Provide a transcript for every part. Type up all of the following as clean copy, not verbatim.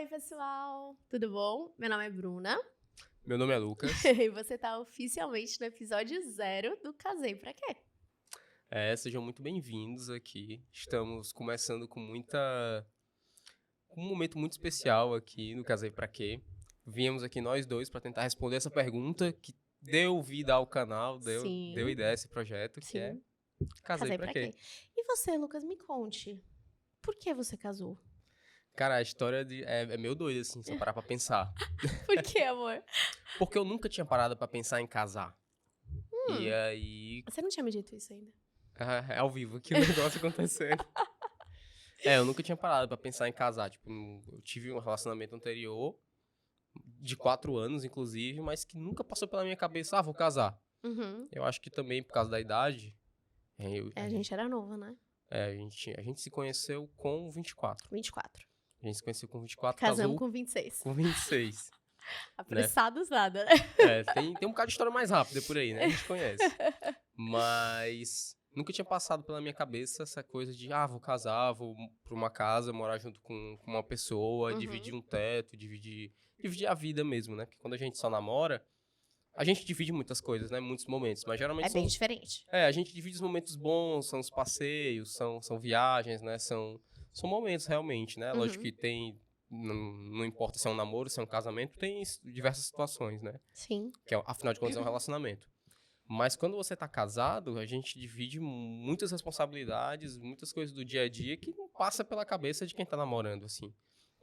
Oi, pessoal! Tudo bom? Meu nome é Bruna. Meu nome é Lucas. E você tá oficialmente no episódio 0 do Casei Pra Quê? Sejam muito bem-vindos aqui. Estamos começando com um momento muito especial aqui no Casei Pra Quê. Viemos aqui nós dois para tentar responder essa pergunta que deu vida ao canal, deu ideia a esse projeto, que é Casei Pra Quê? E você, Lucas, me conte, por que você casou? Cara, a história é meio doida, assim, se eu parar pra pensar. Por que, amor? Porque eu nunca tinha parado pra pensar em casar. E aí... Você não tinha me dito isso ainda. É ao vivo aqui o negócio acontecendo. Eu nunca tinha parado pra pensar em casar. Tipo, eu tive um relacionamento anterior, de 4 anos, inclusive, mas que nunca passou pela minha cabeça, vou casar. Uhum. Eu acho que também, por causa da idade... A gente era novo, né? A gente se conheceu com 24. 24. A gente se conheceu com 24, Casamos casou com 26. com 26. Apressados nada. Tem um bocado de história mais rápida por aí, né? A gente conhece. Mas nunca tinha passado pela minha cabeça essa coisa de, vou casar, vou pra uma casa, morar junto com uma pessoa, dividir um teto, dividir a vida mesmo, né? Porque quando a gente só namora, a gente divide muitas coisas, né? Muitos momentos, mas geralmente bem diferente. a gente divide os momentos bons, são os passeios, são viagens, né? São momentos realmente, né? Lógico que tem... Não importa se é um namoro, se é um casamento, tem diversas situações, né? Sim. Que, afinal de contas, é um relacionamento. Mas quando você tá casado, a gente divide muitas responsabilidades, muitas coisas do dia a dia que não passa pela cabeça de quem tá namorando, assim.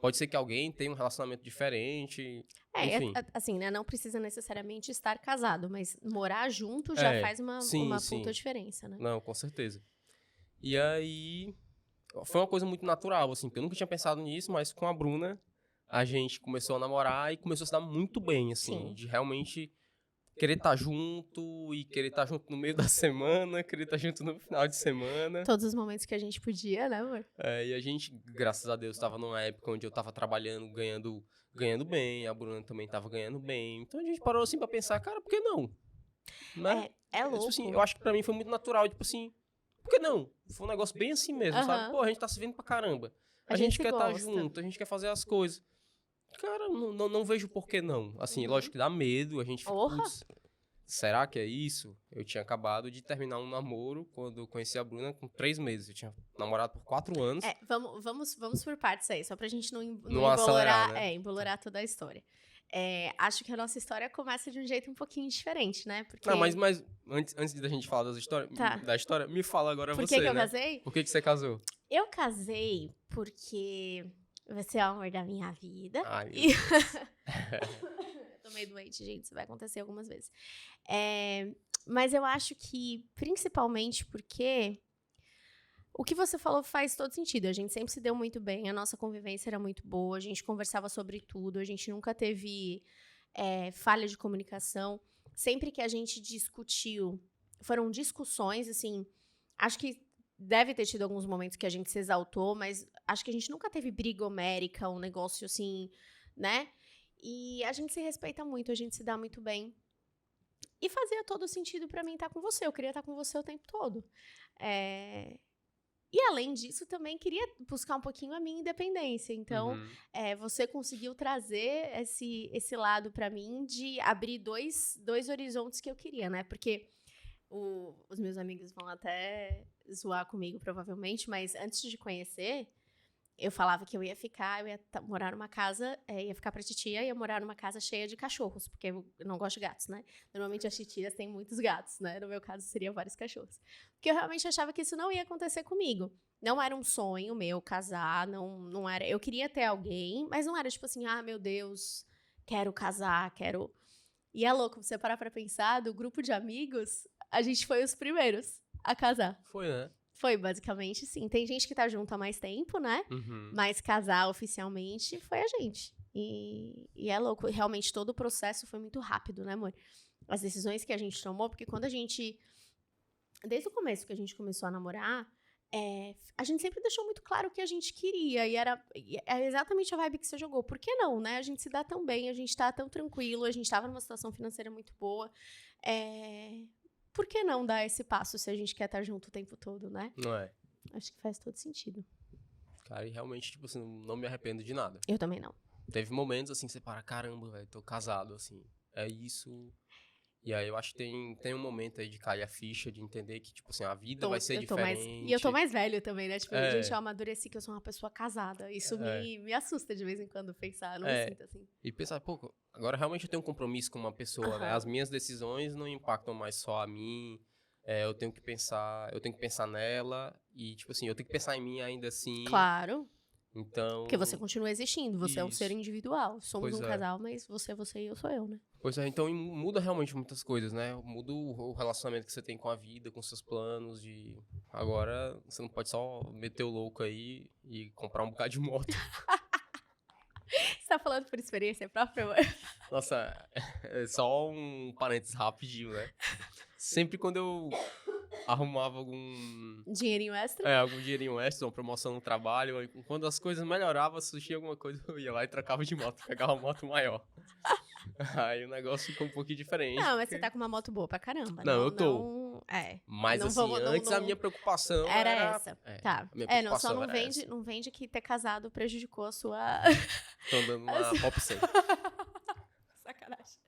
Pode ser que alguém tenha um relacionamento diferente, enfim. Assim, né? Não precisa necessariamente estar casado, mas morar junto já faz uma puta diferença, né? Não, com certeza. E aí... Foi uma coisa muito natural, assim, porque eu nunca tinha pensado nisso, mas com a Bruna, a gente começou a namorar e começou a se dar muito bem, assim, Sim. de realmente querer estar junto e querer estar junto no meio da semana, querer estar junto no final de semana. Todos os momentos que a gente podia, né, amor? E a gente, graças a Deus, estava numa época onde eu estava trabalhando, ganhando bem, a Bruna também estava ganhando bem. Então a gente parou assim pra pensar, cara, por que não? Né? É louco. Tipo assim, eu acho que pra mim foi muito natural, tipo assim, por que não? Foi um negócio bem assim mesmo, sabe? Pô, a gente tá se vendo pra caramba. A gente quer estar junto, a gente quer fazer as coisas. Cara, não vejo por que não. Assim, lógico que dá medo, a gente fica, putz, será que é isso? Eu tinha acabado de terminar um namoro quando eu conheci a Bruna com 3 meses. Eu tinha namorado por 4 anos. Vamos por partes aí, só pra gente não acelerar, né? Embolorar toda a história. Acho que a nossa história começa de um jeito um pouquinho diferente, né? Porque... Não, mas antes da gente falar da história, me fala agora por você, que eu né? casei? Por que você casou? Eu casei porque você é o amor da minha vida. Ai, eu tô meio doente, gente, isso vai acontecer algumas vezes. Mas eu acho que, principalmente porque... O que você falou faz todo sentido. A gente sempre se deu muito bem, a nossa convivência era muito boa, a gente conversava sobre tudo, a gente nunca teve falha de comunicação. Sempre que a gente discutiu, foram discussões, assim, acho que deve ter tido alguns momentos que a gente se exaltou, mas acho que a gente nunca teve briga homérica, um negócio assim, né? E a gente se respeita muito, a gente se dá muito bem. E fazia todo sentido pra mim estar com você, eu queria estar com você o tempo todo. E, além disso, também queria buscar um pouquinho a minha independência. Então, você conseguiu trazer esse lado pra mim de abrir dois horizontes que eu queria, né? Porque os meus amigos vão até zoar comigo, provavelmente, mas antes de conhecer, eu falava que eu ia morar numa casa, ia ficar pra titia, ia morar numa casa cheia de cachorros, porque eu não gosto de gatos, né? Normalmente as titias têm muitos gatos, né? No meu caso, seriam vários cachorros. Porque eu realmente achava que isso não ia acontecer comigo. Não era um sonho meu casar, não era... Eu queria ter alguém, mas não era tipo assim, meu Deus, quero casar, quero... E é louco, você parar pra pensar, do grupo de amigos, a gente foi os primeiros a casar. Foi, né? Foi, basicamente, sim. Tem gente que tá junto há mais tempo, né? Mas casar oficialmente foi a gente. E é louco. Realmente, todo o processo foi muito rápido, né, amor? As decisões que a gente tomou, porque quando a gente... Desde o começo que a gente começou a namorar, a gente sempre deixou muito claro o que a gente queria. E era exatamente a vibe que você jogou. Por que não, né? A gente se dá tão bem, a gente tá tão tranquilo, a gente tava numa situação financeira muito boa. Por que não dar esse passo se a gente quer estar junto o tempo todo, né? Não é? Acho que faz todo sentido. Cara, e realmente, tipo assim, não me arrependo de nada. Eu também não. teve momentos, assim, que você para, caramba, velho, tô casado, assim, é isso. E aí eu acho que tem um momento aí de cair a ficha, de entender que, tipo assim, a vida vai ser diferente. E eu tô mais velho também, né? Tipo, gente, eu amadureci que eu sou uma pessoa casada. Isso me assusta de vez em quando pensar, eu não me sinto assim. E pensar, pô, agora realmente eu tenho um compromisso com uma pessoa, né? As minhas decisões não impactam mais só a mim. Eu tenho que pensar nela e, tipo assim, eu tenho que pensar em mim ainda assim. Claro. Então... Porque você continua existindo, você é um ser individual. Somos Pois um casal, mas você e eu sou eu, né? Pois é, então muda realmente muitas coisas, né? Muda o relacionamento que você tem com a vida, com seus planos de... Agora, você não pode só meter o louco aí e comprar um bocado de moto. Você tá falando por experiência própria? Nossa, é só um parênteses rapidinho, né? Sempre quando eu arrumava algum... Dinheirinho extra? Algum dinheirinho extra, uma promoção no trabalho, quando as coisas melhoravam, surgia alguma coisa, eu ia lá e trocava de moto, pegava uma moto maior. Aí o negócio ficou um pouquinho diferente. Não, mas você tá com uma moto boa pra caramba. Não, eu tô. Mas assim, antes a minha preocupação era essa. Tá. Não vende que ter casado prejudicou a sua... Tô andando uma Hop 100. Sacanagem.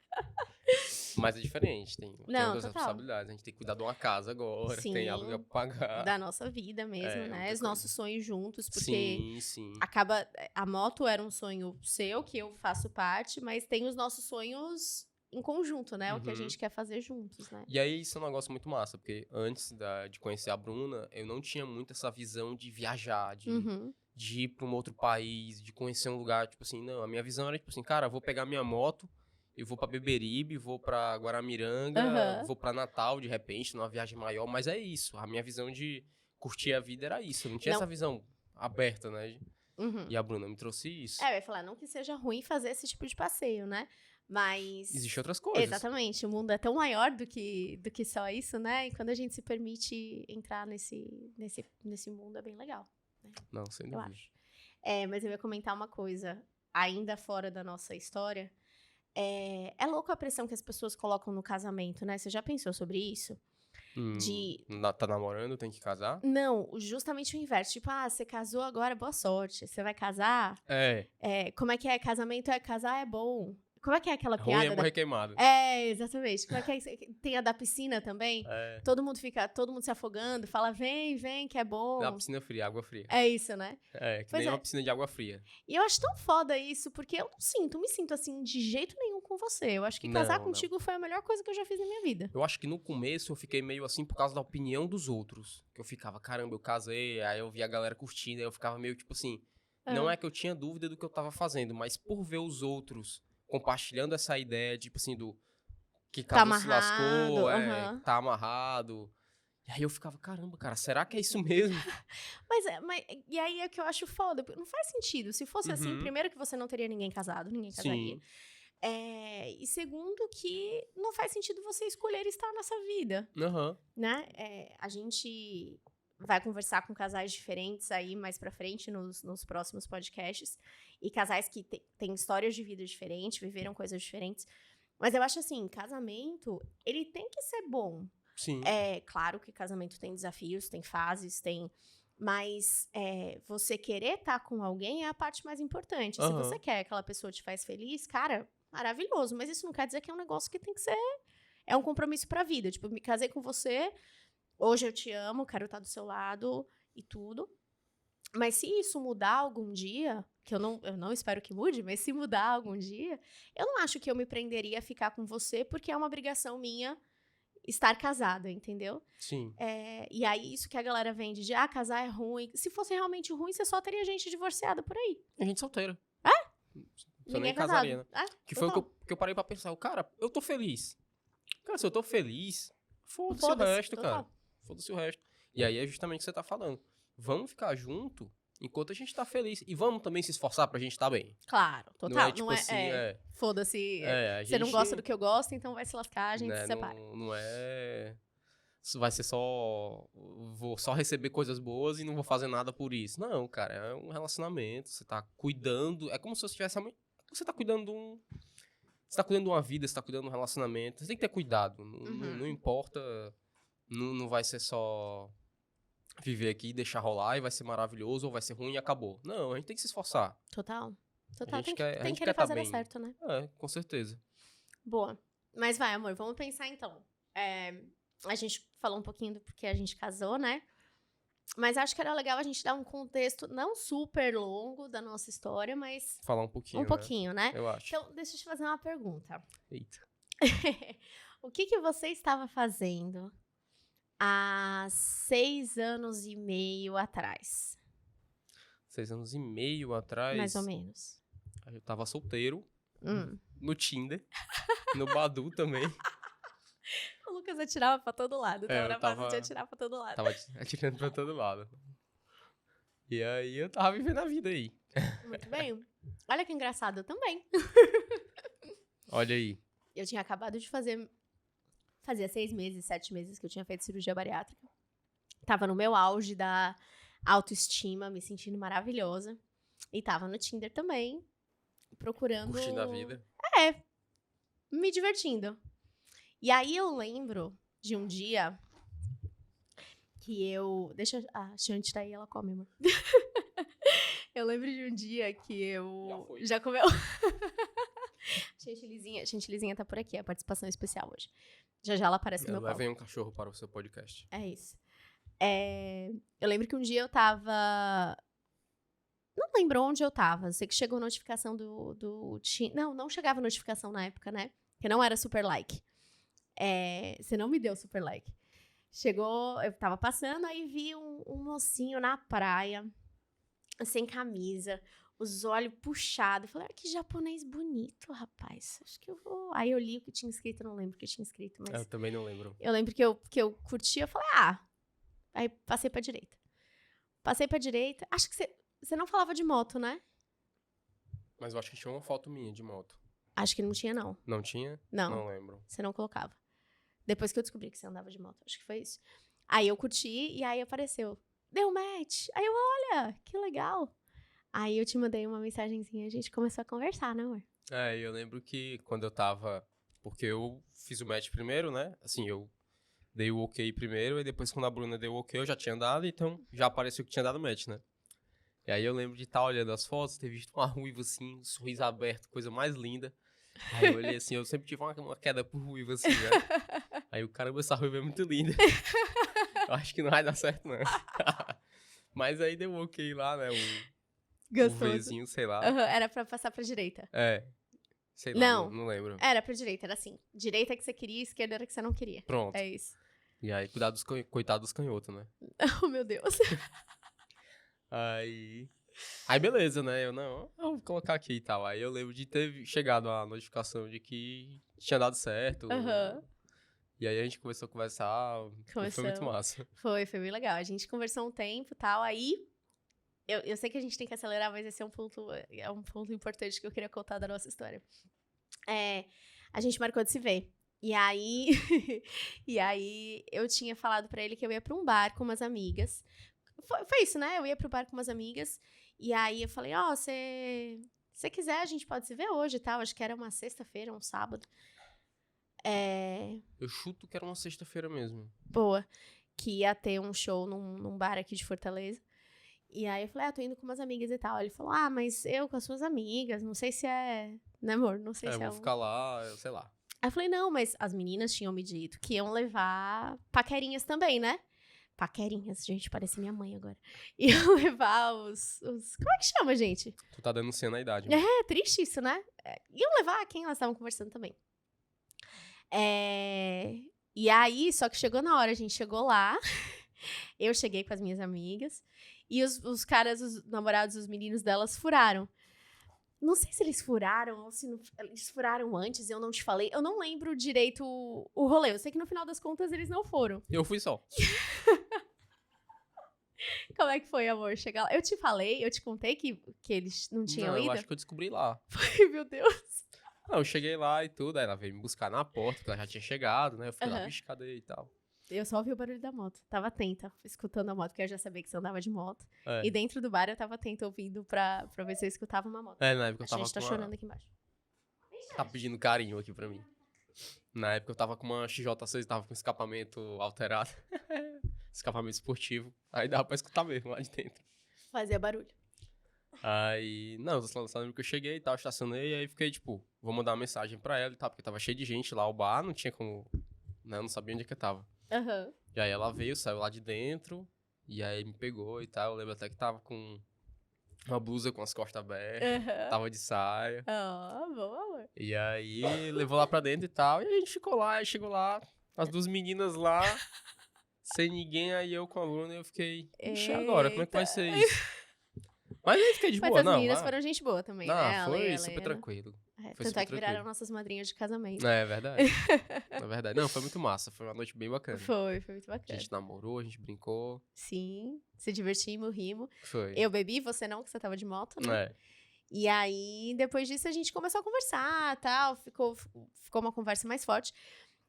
Mas é diferente, tem outras responsabilidades. A gente tem que cuidar de uma casa agora, tem aluguel pra pagar. Da nossa vida mesmo, né? Os nossos sonhos juntos, porque sim. acaba... A moto era um sonho seu, que eu faço parte, mas tem os nossos sonhos em conjunto, né? O que a gente quer fazer juntos, né? E aí isso é um negócio muito massa, porque antes de conhecer a Bruna, eu não tinha muito essa visão de viajar, de ir pra um outro país, de conhecer um lugar, tipo assim, não. A minha visão era tipo assim, cara, eu vou pegar minha moto, eu vou pra Beberibe, vou pra Guaramiranga, vou pra Natal, de repente, numa viagem maior, mas é isso. A minha visão de curtir a vida era isso. Eu não tinha essa visão aberta, né? E a Bruna me trouxe isso. Eu ia falar, não que seja ruim fazer esse tipo de passeio, né? Mas... Existem outras coisas. Exatamente. O mundo é tão maior do que só isso, né? E quando a gente se permite entrar nesse mundo, é bem legal. Né? Não, sem dúvida. Eu acho. Mas eu ia comentar uma coisa, ainda fora da nossa história. É louco a pressão que as pessoas colocam no casamento, né? Você já pensou sobre isso? Tá namorando, tem que casar? Não, justamente o inverso. Tipo, você casou agora, boa sorte. Você vai casar? Como é que é? Casamento casar é bom. Como é que é aquela piada? Ruim é morrer queimado. Exatamente. Como é que é? Tem a da piscina também? Todo mundo se afogando, fala, vem, que é bom. Da piscina fria, água fria. É isso, né? Que nem uma piscina de água fria. E eu acho tão foda isso, porque eu não me sinto assim de jeito nenhum com você. Eu acho que casar contigo foi a melhor coisa que eu já fiz na minha vida. Eu acho que no começo eu fiquei meio assim por causa da opinião dos outros. Que eu ficava, caramba, eu casei, aí eu via a galera curtindo, aí eu ficava meio tipo assim, não é que eu tinha dúvida do que eu tava fazendo, mas por ver os outros compartilhando essa ideia, tipo assim, do que casou se lascou, tá amarrado. E aí eu ficava, caramba, cara, será que é isso mesmo? mas e aí é que eu acho foda, porque não faz sentido. Se fosse assim, primeiro que você não teria ninguém casado, ninguém casaria. E segundo que não faz sentido você escolher estar nessa vida, né? A gente vai conversar com casais diferentes aí mais pra frente nos próximos podcasts. E casais que têm histórias de vida diferentes, viveram coisas diferentes. Mas eu acho assim, casamento, ele tem que ser bom. Sim. Claro que casamento tem desafios, tem fases, mas você querer estar com alguém é a parte mais importante. Se você quer que aquela pessoa te faz feliz, cara, maravilhoso. Mas isso não quer dizer que é um negócio que tem que ser... É um compromisso pra vida. Tipo, me casei com você, hoje eu te amo, quero estar do seu lado e tudo. Mas se isso mudar algum dia, que eu não espero que mude, mas se mudar algum dia, eu não acho que eu me prenderia a ficar com você, porque é uma obrigação minha estar casada, entendeu? Sim. E aí, isso que a galera vende de, casar é ruim. Se fosse realmente ruim, você só teria gente divorciada por aí. Tem gente solteira. Você Ninguém nem casaria, né? Que foi total. o que eu parei pra pensar. Cara, eu tô feliz. Cara, se eu tô feliz, foda-se o resto, total. cara. Foda-se o resto. E aí é justamente o que você tá falando. Vamos ficar junto enquanto a gente tá feliz. E vamos também se esforçar pra gente tá bem. Claro, total. Não é tipo assim, foda-se. Você gente não gosta do que eu gosto, então vai se lascar, a gente se separa. Não é... Isso vai ser só... Vou só receber coisas boas e não vou fazer nada por isso. Não, cara, é um relacionamento. Você tá cuidando... É como se você tivesse... Você tá cuidando de um... Você tá cuidando de uma vida, você tá cuidando de um relacionamento. Você tem que ter cuidado. Não importa... Não vai ser só... viver aqui, deixar rolar e vai ser maravilhoso ou vai ser ruim e acabou. Não, a gente tem que se esforçar. Total. Total, tem que querer fazer dar certo, né? É, com certeza. Boa. Mas vai, amor, vamos pensar então. A gente falou um pouquinho do porquê a gente casou, né? Mas acho que era legal a gente dar um contexto não super longo da nossa história, mas... Falar um pouquinho, pouquinho, né? Eu acho. Então, deixa eu te fazer uma pergunta. Eita. O que você estava fazendo há 6 anos e meio atrás? 6 anos e meio atrás... Mais ou menos. Eu tava solteiro, no Tinder, no Badoo também. O Lucas atirava pra todo lado, tava na base de atirar pra todo lado. Tava atirando pra todo lado. E aí eu tava vivendo a vida aí. Muito bem. Olha que engraçado, eu também. Olha aí. Eu tinha acabado de fazer... Fazia 6 meses, 7 meses que eu tinha feito cirurgia bariátrica. Tava no meu auge da autoestima, me sentindo maravilhosa. E tava no Tinder também, procurando... Curtindo a vida. Me divertindo. E aí eu lembro de um dia que eu... Deixa a Xante tá aí, ela come, amor. Eu lembro de um dia que eu... Já comeu? Chantilizinha tá por aqui, a participação especial hoje. Já ela aparece no meu colo. Levem um cachorro para o seu podcast. É isso. Eu lembro que um dia eu tava... Não lembro onde eu tava. Sei que chegou notificação do... Não chegava notificação na época, né? Porque não era super like. Você não me deu super like. Chegou, eu tava passando, aí vi um mocinho na praia, sem camisa, os olhos puxados. Falei, que japonês bonito, rapaz. Acho que eu vou... Aí eu li o que tinha escrito, não lembro o que tinha escrito, mas... Eu também não lembro. Eu lembro que eu curti, eu falei, Aí passei pra direita. Acho que você não falava de moto, né? Mas eu acho que tinha uma foto minha de moto. Acho que não tinha, não. Não tinha? Não. Não lembro. Você não colocava. Depois que eu descobri que você andava de moto. Acho que foi isso. Aí eu curti e aí apareceu. Deu match. Aí eu, olha, que legal. Aí eu te mandei uma mensagenzinha e a gente começou a conversar, né, amor? Eu lembro que quando eu tava... Porque eu fiz o match primeiro, né? Assim, eu dei o ok primeiro e depois quando a Bruna deu o ok eu já tinha dado, então já apareceu que tinha dado match, né? E aí eu lembro de estar olhando as fotos, ter visto uma ruiva assim, um sorriso aberto, coisa mais linda. Aí eu olhei assim, eu sempre tive uma queda por ruiva assim, né? Aí o caramba, essa ruiva é muito linda. Eu acho que não vai dar certo, não. Mas aí deu um ok lá, né? Um Vzinho, sei lá. Era pra passar pra direita. Sei lá, não lembro. Era pra direita, era assim. Direita é que você queria, esquerda era que você não queria. Pronto. É isso. E aí, coitado dos canhotos, né? Oh, meu Deus. Aí beleza, né? Eu vou colocar aqui e tal. Aí eu lembro de ter chegado a notificação de que tinha dado certo. E aí a gente começou a conversar. Foi muito massa. Foi bem legal. A gente conversou um tempo e tal. Aí, eu sei que a gente tem que acelerar, mas esse é um ponto importante que eu queria contar da nossa história. A gente marcou de se ver. E aí, eu tinha falado pra ele que eu ia pra um bar com umas amigas. Foi isso, né? Eu ia pro bar com umas amigas. E aí eu falei, se quiser, a gente pode se ver hoje e tal. Acho que era uma sexta-feira, um sábado. Eu chuto que era uma sexta-feira mesmo. Boa. Que ia ter um show num bar aqui de Fortaleza. E aí eu falei, tô indo com umas amigas e tal. Ele falou, mas eu com as suas amigas, não sei se é... Né, amor? Não sei se é... Eu vou ficar lá, sei lá. Aí eu falei, não, mas as meninas tinham me dito que iam levar paquerinhas também, né? Paquerinhas, gente, parece minha mãe agora. Iam levar os... Como é que chama, gente? Tu tá denunciando a idade. É triste isso, né? Iam levar quem elas estavam conversando também. E aí, só que chegou na hora, a gente chegou lá. Eu cheguei com as minhas amigas. E os caras, os namorados, os meninos delas furaram. Não sei se eles furaram ou se eles furaram antes, eu não te falei. Eu não lembro direito o rolê. Eu sei que no final das contas eles não foram. Eu fui só. Como é que foi, amor? Chegar lá. Eu te falei, eu te contei que eles não tinham ido? Eu acho que eu descobri lá. Foi, meu Deus. Não, eu cheguei lá e tudo, aí ela veio me buscar na porta, porque ela já tinha chegado, né? Eu fui lá, bicho, cadê e tal. Eu só ouvi o barulho da moto. Tava atenta, escutando a moto, porque eu já sabia que você andava de moto. E dentro do bar eu tava atenta, ouvindo pra ver se eu escutava uma moto. Na época eu tava A gente tá chorando aqui embaixo. Tá pedindo carinho aqui pra mim. Na época eu tava com uma XJ6, tava com escapamento alterado. Escapamento esportivo. Aí dava pra escutar mesmo lá de dentro. Fazia barulho. Aí, não, eu só lembro que eu cheguei e tal, estacionei, aí fiquei, tipo, vou mandar uma mensagem pra ela e tal, porque tava cheio de gente lá, o bar, não tinha como, né, eu não sabia onde é que eu tava. Aham. E aí ela veio, saiu lá de dentro, e aí me pegou e tal, eu lembro até que tava com uma blusa com as costas abertas, tava de saia. Boa, amor. E aí levou lá pra dentro e tal, e a gente ficou lá, e chegou lá, as duas meninas lá, sem ninguém, aí eu com a Luna, e eu fiquei, ixi, agora, como é que vai ser isso? Mas aí fiquei de Mas boa, as não, meninas foram gente boa também, né? A foi Leia, a super Helena. tranquilo. É, Foi tanto super é que viraram tranquilo. nossas madrinhas de casamento. É verdade. É verdade. Não, foi muito massa. Foi uma noite bem bacana. Foi muito A bacana. gente namorou, a gente brincou. Sim, se divertimos, rimos. Foi. Eu bebi, você não, que você tava de moto, né? É. E aí, depois disso, a gente começou a conversar, tal. Ficou uma conversa mais forte.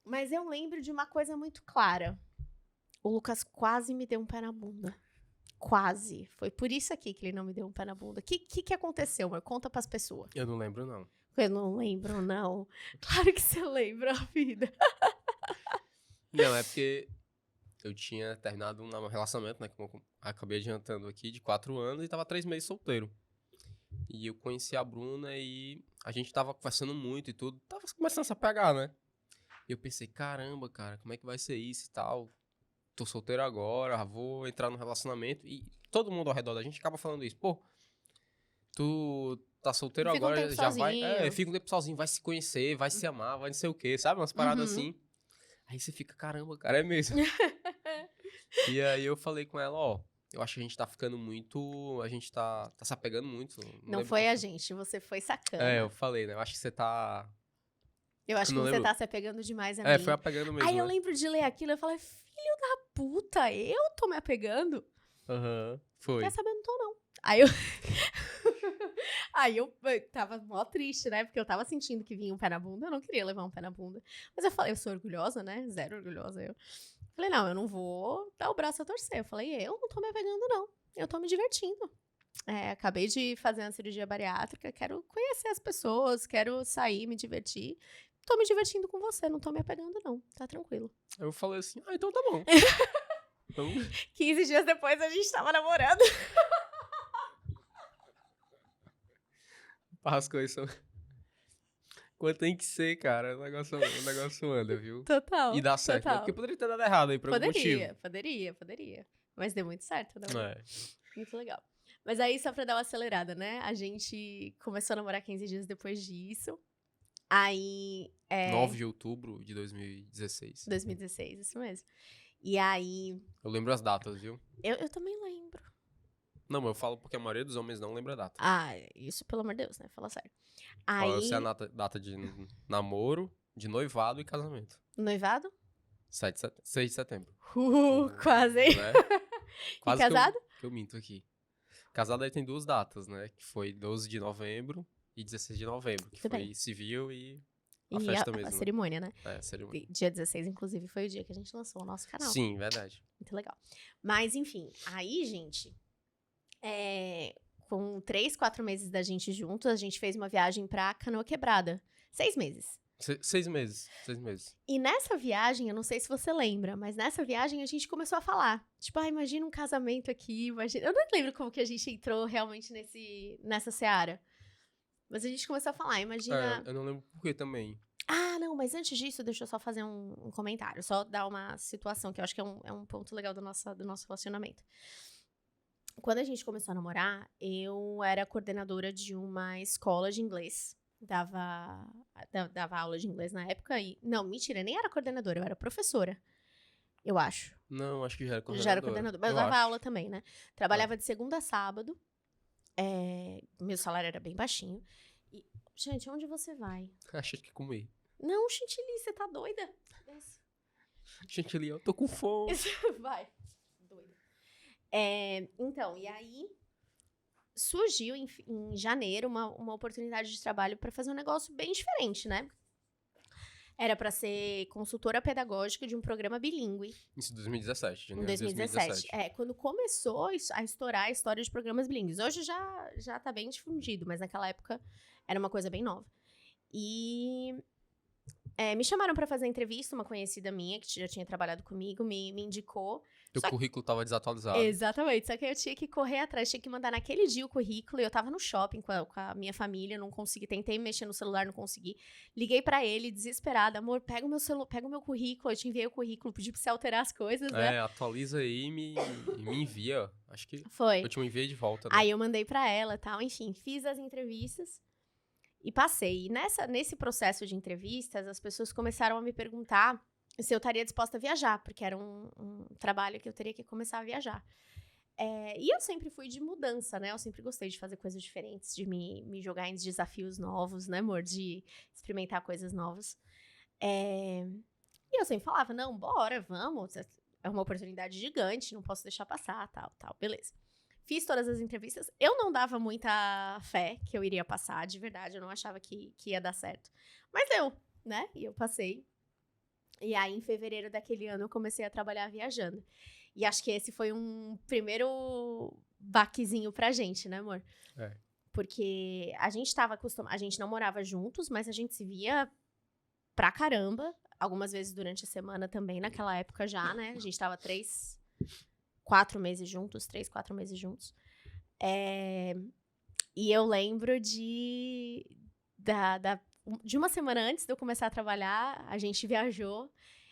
Mas eu lembro de uma coisa muito clara. O Lucas quase me deu um pé na bunda. Quase. Foi por isso aqui que ele não me deu um pé na bunda. O que aconteceu, amor? Conta pras pessoas. Eu não lembro, não. Eu não lembro, não. Claro que você lembra, a vida. Não, é porque eu tinha terminado um relacionamento, né? Como eu acabei adiantando aqui, de 4 anos, e tava 3 meses solteiro. E eu conheci a Bruna e a gente tava conversando muito e tudo. Tava começando a se apegar, né? E eu pensei, caramba, cara, como é que vai ser isso e tal? Tô solteiro agora, vou entrar no relacionamento. E todo mundo ao redor da gente acaba falando isso. Pô, tu tá solteiro Fica um agora, tempo já vai... sozinho. fica um tempo sozinho, vai se conhecer, vai se amar, vai não sei o quê, sabe? Umas paradas assim. Aí você fica, caramba, cara, é mesmo. E aí eu falei com ela, ó, eu acho que a gente tá ficando muito... A gente tá se apegando muito. Não foi a gente, você foi sacana. Eu falei, né? Eu acho que você tá... Eu acho que não você lembro. tá se apegando demais a mim. Foi apegando mesmo, Aí eu né? lembro de ler aquilo e eu falei, filho da puta, eu tô me apegando? Foi. Quer saber, eu não tô, não. Aí eu... Aí eu tava mó triste, né? Porque eu tava sentindo que vinha um pé na bunda. Eu não queria levar um pé na bunda. Mas eu falei, eu sou orgulhosa, né? Zero orgulhosa eu. Falei, não, eu não vou dar o braço a torcer. Eu falei, eu não tô me apegando, não. Eu tô me divertindo. Acabei de fazer uma cirurgia bariátrica. Quero conhecer as pessoas. Quero sair, me divertir. Tô me divertindo com você. Não tô me apegando, não. Tá tranquilo. Eu falei assim, então tá bom. Então... 15 dias depois a gente tava namorando. As coisas são... Quando tem que ser, cara, o negócio anda, viu? Total. E dá certo, né? Porque poderia ter dado errado aí, por algum motivo. Poderia. Mas deu muito certo, né? É. Muito legal. Mas aí, só pra dar uma acelerada, né? A gente começou a namorar 15 dias depois disso. Aí... 9 de outubro de 2016. 2016, isso mesmo. E aí... Eu lembro as datas, viu? Eu também lembro. Não, mas eu falo porque a maioria dos homens não lembra a data. Isso pelo amor de Deus, né? Fala sério. Aí... Qual é a data de namoro, de noivado e casamento? Noivado? 6 de setembro. Quase, hein? Né? E casado? Que eu minto aqui. Casado aí tem 2 datas, né? Que foi 12 de novembro e 16 de novembro. Que Tudo foi bem. civil e a festa mesmo. A cerimônia, né? A cerimônia. Dia 16, inclusive, foi o dia que a gente lançou o nosso canal. Sim, verdade. Muito legal. Mas, enfim, aí, gente... com 3, 4 meses da gente juntos, a gente fez uma viagem pra Canoa Quebrada. 6 meses. 6 meses. 6 meses. E nessa viagem, eu não sei se você lembra, mas nessa viagem a gente começou a falar. Tipo, imagina um casamento aqui, imagina... Eu não lembro como que a gente entrou realmente nessa seara. Mas a gente começou a falar, imagina... Eu não lembro por que também. Não, mas antes disso, deixa eu só fazer um comentário. Só dar uma situação, que eu acho que é um ponto legal do nosso relacionamento. Quando a gente começou a namorar, eu era coordenadora de uma escola de inglês. Dava aula de inglês na época e... Não, mentira, nem era coordenadora, eu era professora. Eu acho. Não, acho que já era coordenadora. Já era coordenadora, mas eu dava aula também, né? Trabalhava de segunda a sábado. Meu salário era bem baixinho. E, gente, onde você vai? Achei que ia comer. Não, Chantilly, você tá doida? Desce. Chantilly, eu tô com fome. Vai. Doida. Então, e aí... Surgiu em janeiro uma oportunidade de trabalho para fazer um negócio bem diferente, né? Era para ser consultora pedagógica de um programa bilíngue. Isso em 2017, janeiro de 2017. Quando começou a estourar a história de programas bilíngues. Hoje já tá bem difundido, mas naquela época era uma coisa bem nova. E me chamaram para fazer entrevista, uma conhecida minha, que já tinha trabalhado comigo, me indicou Teu currículo tava desatualizado. Exatamente, só que eu tinha que correr atrás, tinha que mandar naquele dia o currículo, e eu tava no shopping com a minha família, não consegui, tentei mexer no celular, não consegui. Liguei pra ele, desesperada, amor, pega o meu currículo, eu te enviei o currículo, pedi pra você alterar as coisas, né? Atualiza aí e me envia. Acho que Foi. Eu te enviei de volta, né? Aí eu mandei pra ela e tal, enfim, fiz as entrevistas e passei. E nesse processo de entrevistas, as pessoas começaram a me perguntar se eu estaria disposta a viajar, porque era um trabalho que eu teria que começar a viajar. E eu sempre fui de mudança, né? Eu sempre gostei de fazer coisas diferentes, de me jogar em desafios novos, né, amor? De experimentar coisas novas. E eu sempre falava, não, bora, vamos. É uma oportunidade gigante, não posso deixar passar, tal, beleza. Fiz todas as entrevistas. Eu não dava muita fé que eu iria passar, de verdade. Eu não achava que ia dar certo. Mas deu, né? E eu passei. E aí, em fevereiro daquele ano, eu comecei a trabalhar viajando. E acho que esse foi um primeiro baquezinho pra gente, né, amor? Porque a gente tava acostumado... A gente não morava juntos, mas a gente se via pra caramba. Algumas vezes durante a semana também, naquela época já, né? A gente tava 3, 4 meses juntos. E eu lembro de uma semana antes de eu começar a trabalhar, a gente viajou,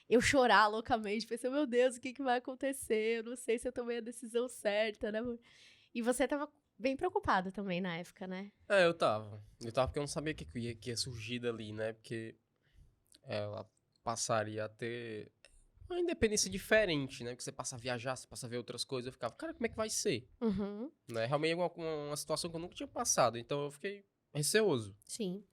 eu chorar loucamente, pensei, meu Deus, o que vai acontecer? Eu não sei se eu tomei a decisão certa, né, amor? E você tava bem preocupada também na época, né? Eu tava. porque eu não sabia o que ia surgir dali, né? Porque ela passaria a ter uma independência diferente, né? Porque você passa a viajar, você passa a ver outras coisas. Eu ficava, cara, como é que vai ser? Né? Realmente é uma situação que eu nunca tinha passado. Então eu fiquei receoso. Sim.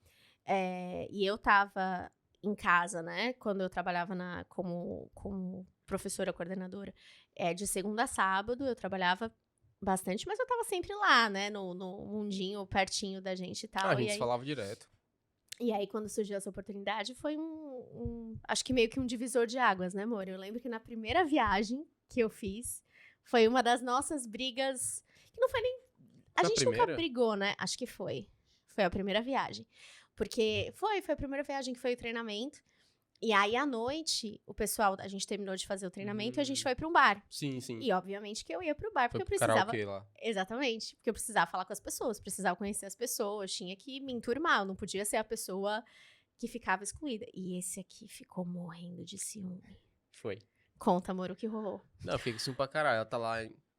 E eu tava em casa, né? Quando eu trabalhava como professora coordenadora. De segunda a sábado, eu trabalhava bastante, mas eu tava sempre lá, né? No mundinho, pertinho da gente e tal. A gente se falava direto. E aí, quando surgiu essa oportunidade, foi acho que meio que um divisor de águas, né, amor? Eu lembro que na primeira viagem que eu fiz, foi uma das nossas brigas, que não foi nem... A gente nunca brigou, né? Acho que foi. Foi a primeira viagem. Porque foi a primeira viagem que foi o treinamento. E aí, à noite, a gente terminou de fazer o treinamento e a gente foi pra um bar. Sim, sim. E, obviamente, que eu ia pro bar, porque eu precisava... Karaokê lá. Exatamente. Porque eu precisava falar com as pessoas, precisava conhecer as pessoas, tinha que me enturmar, eu não podia ser a pessoa que ficava excluída. E esse aqui ficou morrendo de ciúme. Foi. Conta, amor, o que rolou. Não, eu fiquei com ciúme pra caralho. Ela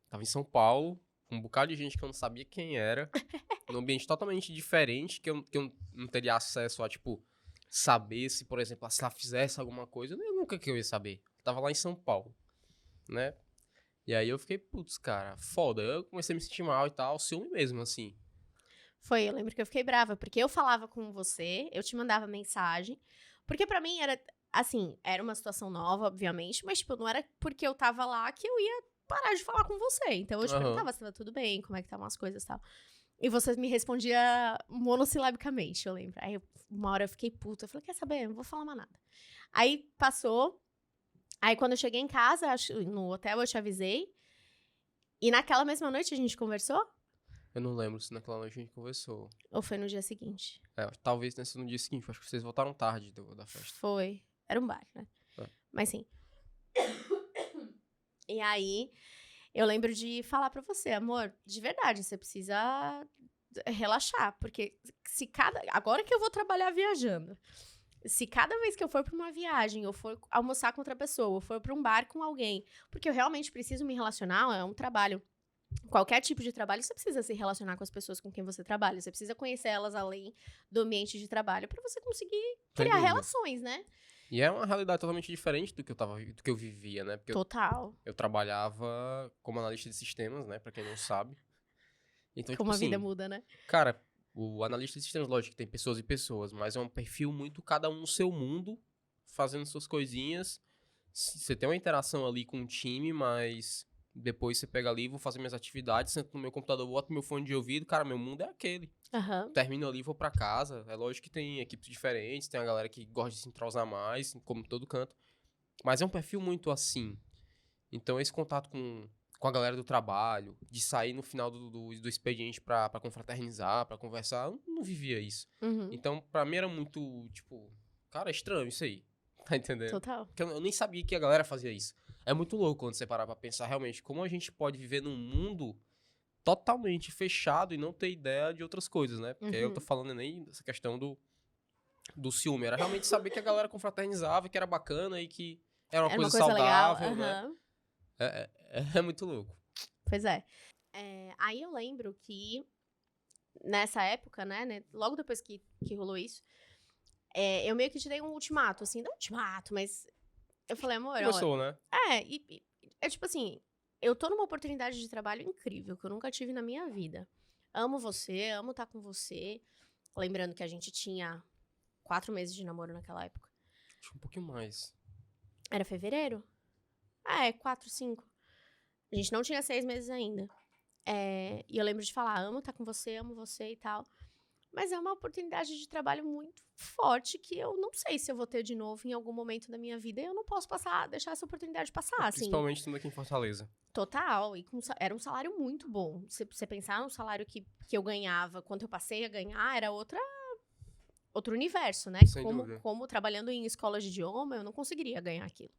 tava em São Paulo, com um bocado de gente que eu não sabia quem era, num ambiente totalmente diferente, que eu não teria acesso a, tipo... saber se, por exemplo, se ela fizesse alguma coisa, eu nunca que eu ia saber. Eu tava lá em São Paulo, né? E aí eu fiquei, putz, cara, foda. Eu comecei a me sentir mal e tal, ciúme mesmo, assim. Eu lembro que eu fiquei brava, porque eu falava com você, eu te mandava mensagem, porque pra mim era, assim, era uma situação nova, obviamente, mas, tipo, não era porque eu tava lá que eu ia parar de falar com você. Então eu te perguntava se tava tudo bem, como é que estavam as coisas e tal. E você me respondia monossilabicamente, eu lembro. Aí, uma hora eu fiquei puta. Eu falei, quer saber? Não vou falar mais nada. Aí, passou. Aí, quando eu cheguei em casa, no hotel, eu te avisei. E naquela mesma noite a gente conversou? Eu não lembro se naquela noite a gente conversou. Ou foi no dia seguinte? Talvez tenha sido no dia seguinte. Acho que vocês voltaram tarde da festa. Foi. Era um bar, né? Mas sim. E aí... Eu lembro de falar pra você, amor, de verdade, você precisa relaxar, porque agora que eu vou trabalhar viajando, se cada vez que eu for pra uma viagem, eu for almoçar com outra pessoa, ou for pra um bar com alguém, porque eu realmente preciso me relacionar, é um trabalho. Qualquer tipo de trabalho, você precisa se relacionar com as pessoas com quem você trabalha, você precisa conhecer elas além do ambiente de trabalho pra você conseguir criar relações, né? E é uma realidade totalmente diferente do que eu vivia, né? Porque Total. Eu trabalhava como analista de sistemas, né? Pra quem não sabe. Então, como a vida muda, né? Cara, o analista de sistemas, lógico que tem pessoas e pessoas, mas é um perfil muito cada um no seu mundo, fazendo suas coisinhas. Você tem uma interação ali com o time, mas depois você pega ali, vou fazer minhas atividades, sento no meu computador, boto meu fone de ouvido, cara, meu mundo é aquele. Termino ali, vou pra casa. É lógico que tem equipes diferentes, tem a galera que gosta de se entrosar mais, como todo canto. Mas é um perfil muito assim. Então, esse contato com a galera do trabalho, de sair no final do expediente pra confraternizar, pra conversar, eu não vivia isso. Então, pra mim era muito, tipo, cara, é estranho isso aí. Tá entendendo? Total. Porque eu nem sabia que a galera fazia isso. É muito louco quando você parar pra pensar realmente como a gente pode viver num mundo totalmente fechado e não ter ideia de outras coisas, né? Porque aí eu tô falando nem dessa questão do ciúme. Era realmente saber que a galera confraternizava, que era bacana e que era uma coisa saudável, legal. né? É muito louco. Pois é. Aí eu lembro que nessa época, né, logo depois que rolou isso, eu meio que te dei um ultimato, assim, não ultimato, mas eu falei, amor, Começou, né? É tipo assim, eu tô numa oportunidade de trabalho incrível, que eu nunca tive na minha vida. Amo você, amo estar com você. Lembrando que a gente tinha 4 meses de namoro naquela época. Acho um pouquinho mais. Era fevereiro? 4, 5. A gente não tinha 6 meses ainda. E eu lembro de falar, amo você e tal. Mas é uma oportunidade de trabalho muito forte que eu não sei se eu vou ter de novo em algum momento da minha vida. E eu não posso deixar essa oportunidade passar, assim. Principalmente estando aqui em Fortaleza. Total. E era um salário muito bom. Se você pensar no salário que eu ganhava, quando eu passei a ganhar, era outro universo, né? Sem dúvida. Como trabalhando em escolas de idioma, eu não conseguiria ganhar aquilo.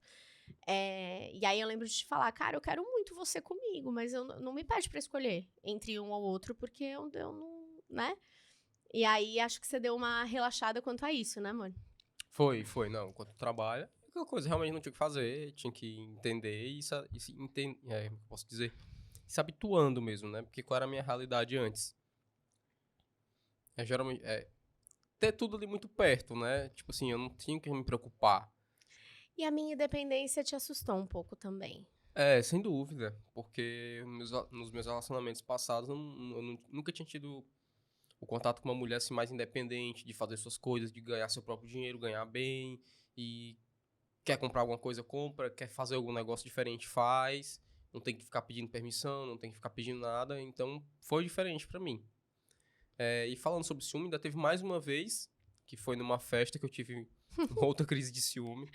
E aí eu lembro de te falar, cara, eu quero muito você comigo, mas eu não me pede pra escolher entre um ou outro, porque eu não, né? E aí acho que você deu uma relaxada quanto a isso, né, mano? Foi. Não, enquanto trabalha, aquela coisa, realmente não tinha o que fazer, tinha que entender e posso dizer, se habituando mesmo, né? Porque qual era a minha realidade antes? Geralmente, ter tudo ali muito perto, né? Tipo assim, eu não tinha que me preocupar. E a minha independência te assustou um pouco também. Sem dúvida. Porque nos meus relacionamentos passados, eu nunca tinha tido o contato com uma mulher assim, mais independente, de fazer suas coisas, de ganhar seu próprio dinheiro, ganhar bem. E quer comprar alguma coisa, compra. Quer fazer algum negócio diferente, faz. Não tem que ficar pedindo permissão, não tem que ficar pedindo nada. Então, foi diferente pra mim. E falando sobre ciúme, ainda teve mais uma vez, que foi numa festa que eu tive outra crise de ciúme.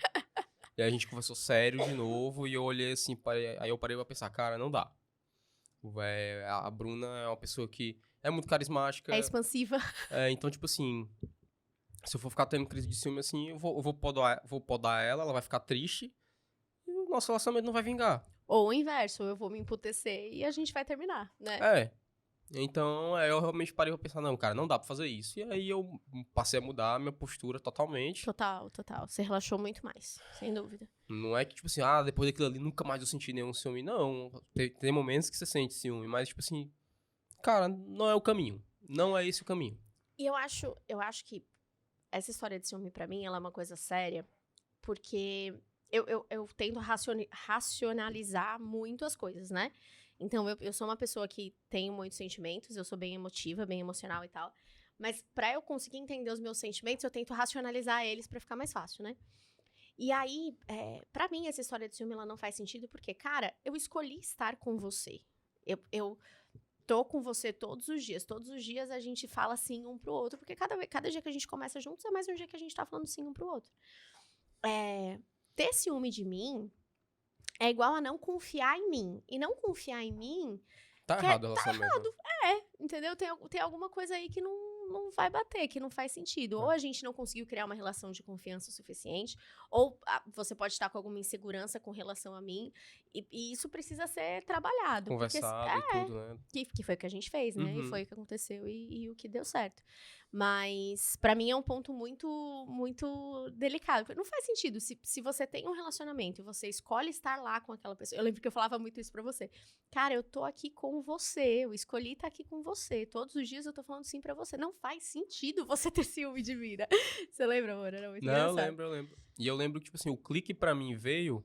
E aí a gente conversou sério de novo, e eu olhei assim, aí eu parei pra pensar, cara, não dá. A Bruna é uma pessoa que é muito carismática. É expansiva. Então, tipo assim, se eu for ficar tendo crise de ciúme assim, eu vou podar ela vai ficar triste, e o nosso relacionamento não vai vingar. Ou o inverso, eu vou me emputecer e a gente vai terminar, né? Então, eu realmente parei pra pensar, não, cara, não dá pra fazer isso. E aí eu passei a mudar a minha postura totalmente. Total. Você relaxou muito mais, sem dúvida. Não é que, tipo assim, depois daquilo ali nunca mais eu senti nenhum ciúme. Não, tem momentos que você sente ciúme, mas, tipo assim, cara, não é o caminho. Não é esse o caminho. E eu acho que essa história de ciúme pra mim, ela é uma coisa séria, porque eu tento racionalizar muito as coisas, né? Então, eu sou uma pessoa que tenho muitos sentimentos, eu sou bem emotiva, bem emocional e tal. Mas pra eu conseguir entender os meus sentimentos, eu tento racionalizar eles pra ficar mais fácil, né? E aí, pra mim, essa história de ciúme, ela não faz sentido porque, cara, eu escolhi estar com você. Eu tô com você todos os dias. Todos os dias a gente fala sim um pro outro, porque cada dia que a gente começa juntos é mais um dia que a gente tá falando sim um pro outro. Ter ciúme de mim é igual a não confiar em mim. E não confiar em mim... Tá errado o relacionamento. Entendeu? Tem alguma coisa aí que não vai bater, que não faz sentido. Ou a gente não conseguiu criar uma relação de confiança o suficiente, ou você pode estar com alguma insegurança com relação a mim, e isso precisa ser trabalhado. Conversado e tudo, né? Que foi o que a gente fez, né? E foi o que aconteceu e o que deu certo. Mas, pra mim, é um ponto muito, muito delicado. Não faz sentido. Se você tem um relacionamento e você escolhe estar lá com aquela pessoa... Eu lembro que eu falava muito isso pra você. Cara, eu tô aqui com você. Eu escolhi estar aqui com você. Todos os dias eu tô falando sim pra você. Não faz sentido você ter ciúme de mim, né? Você lembra, amor? Era muito engraçado. Eu lembro. E eu lembro que, tipo assim, o clique pra mim veio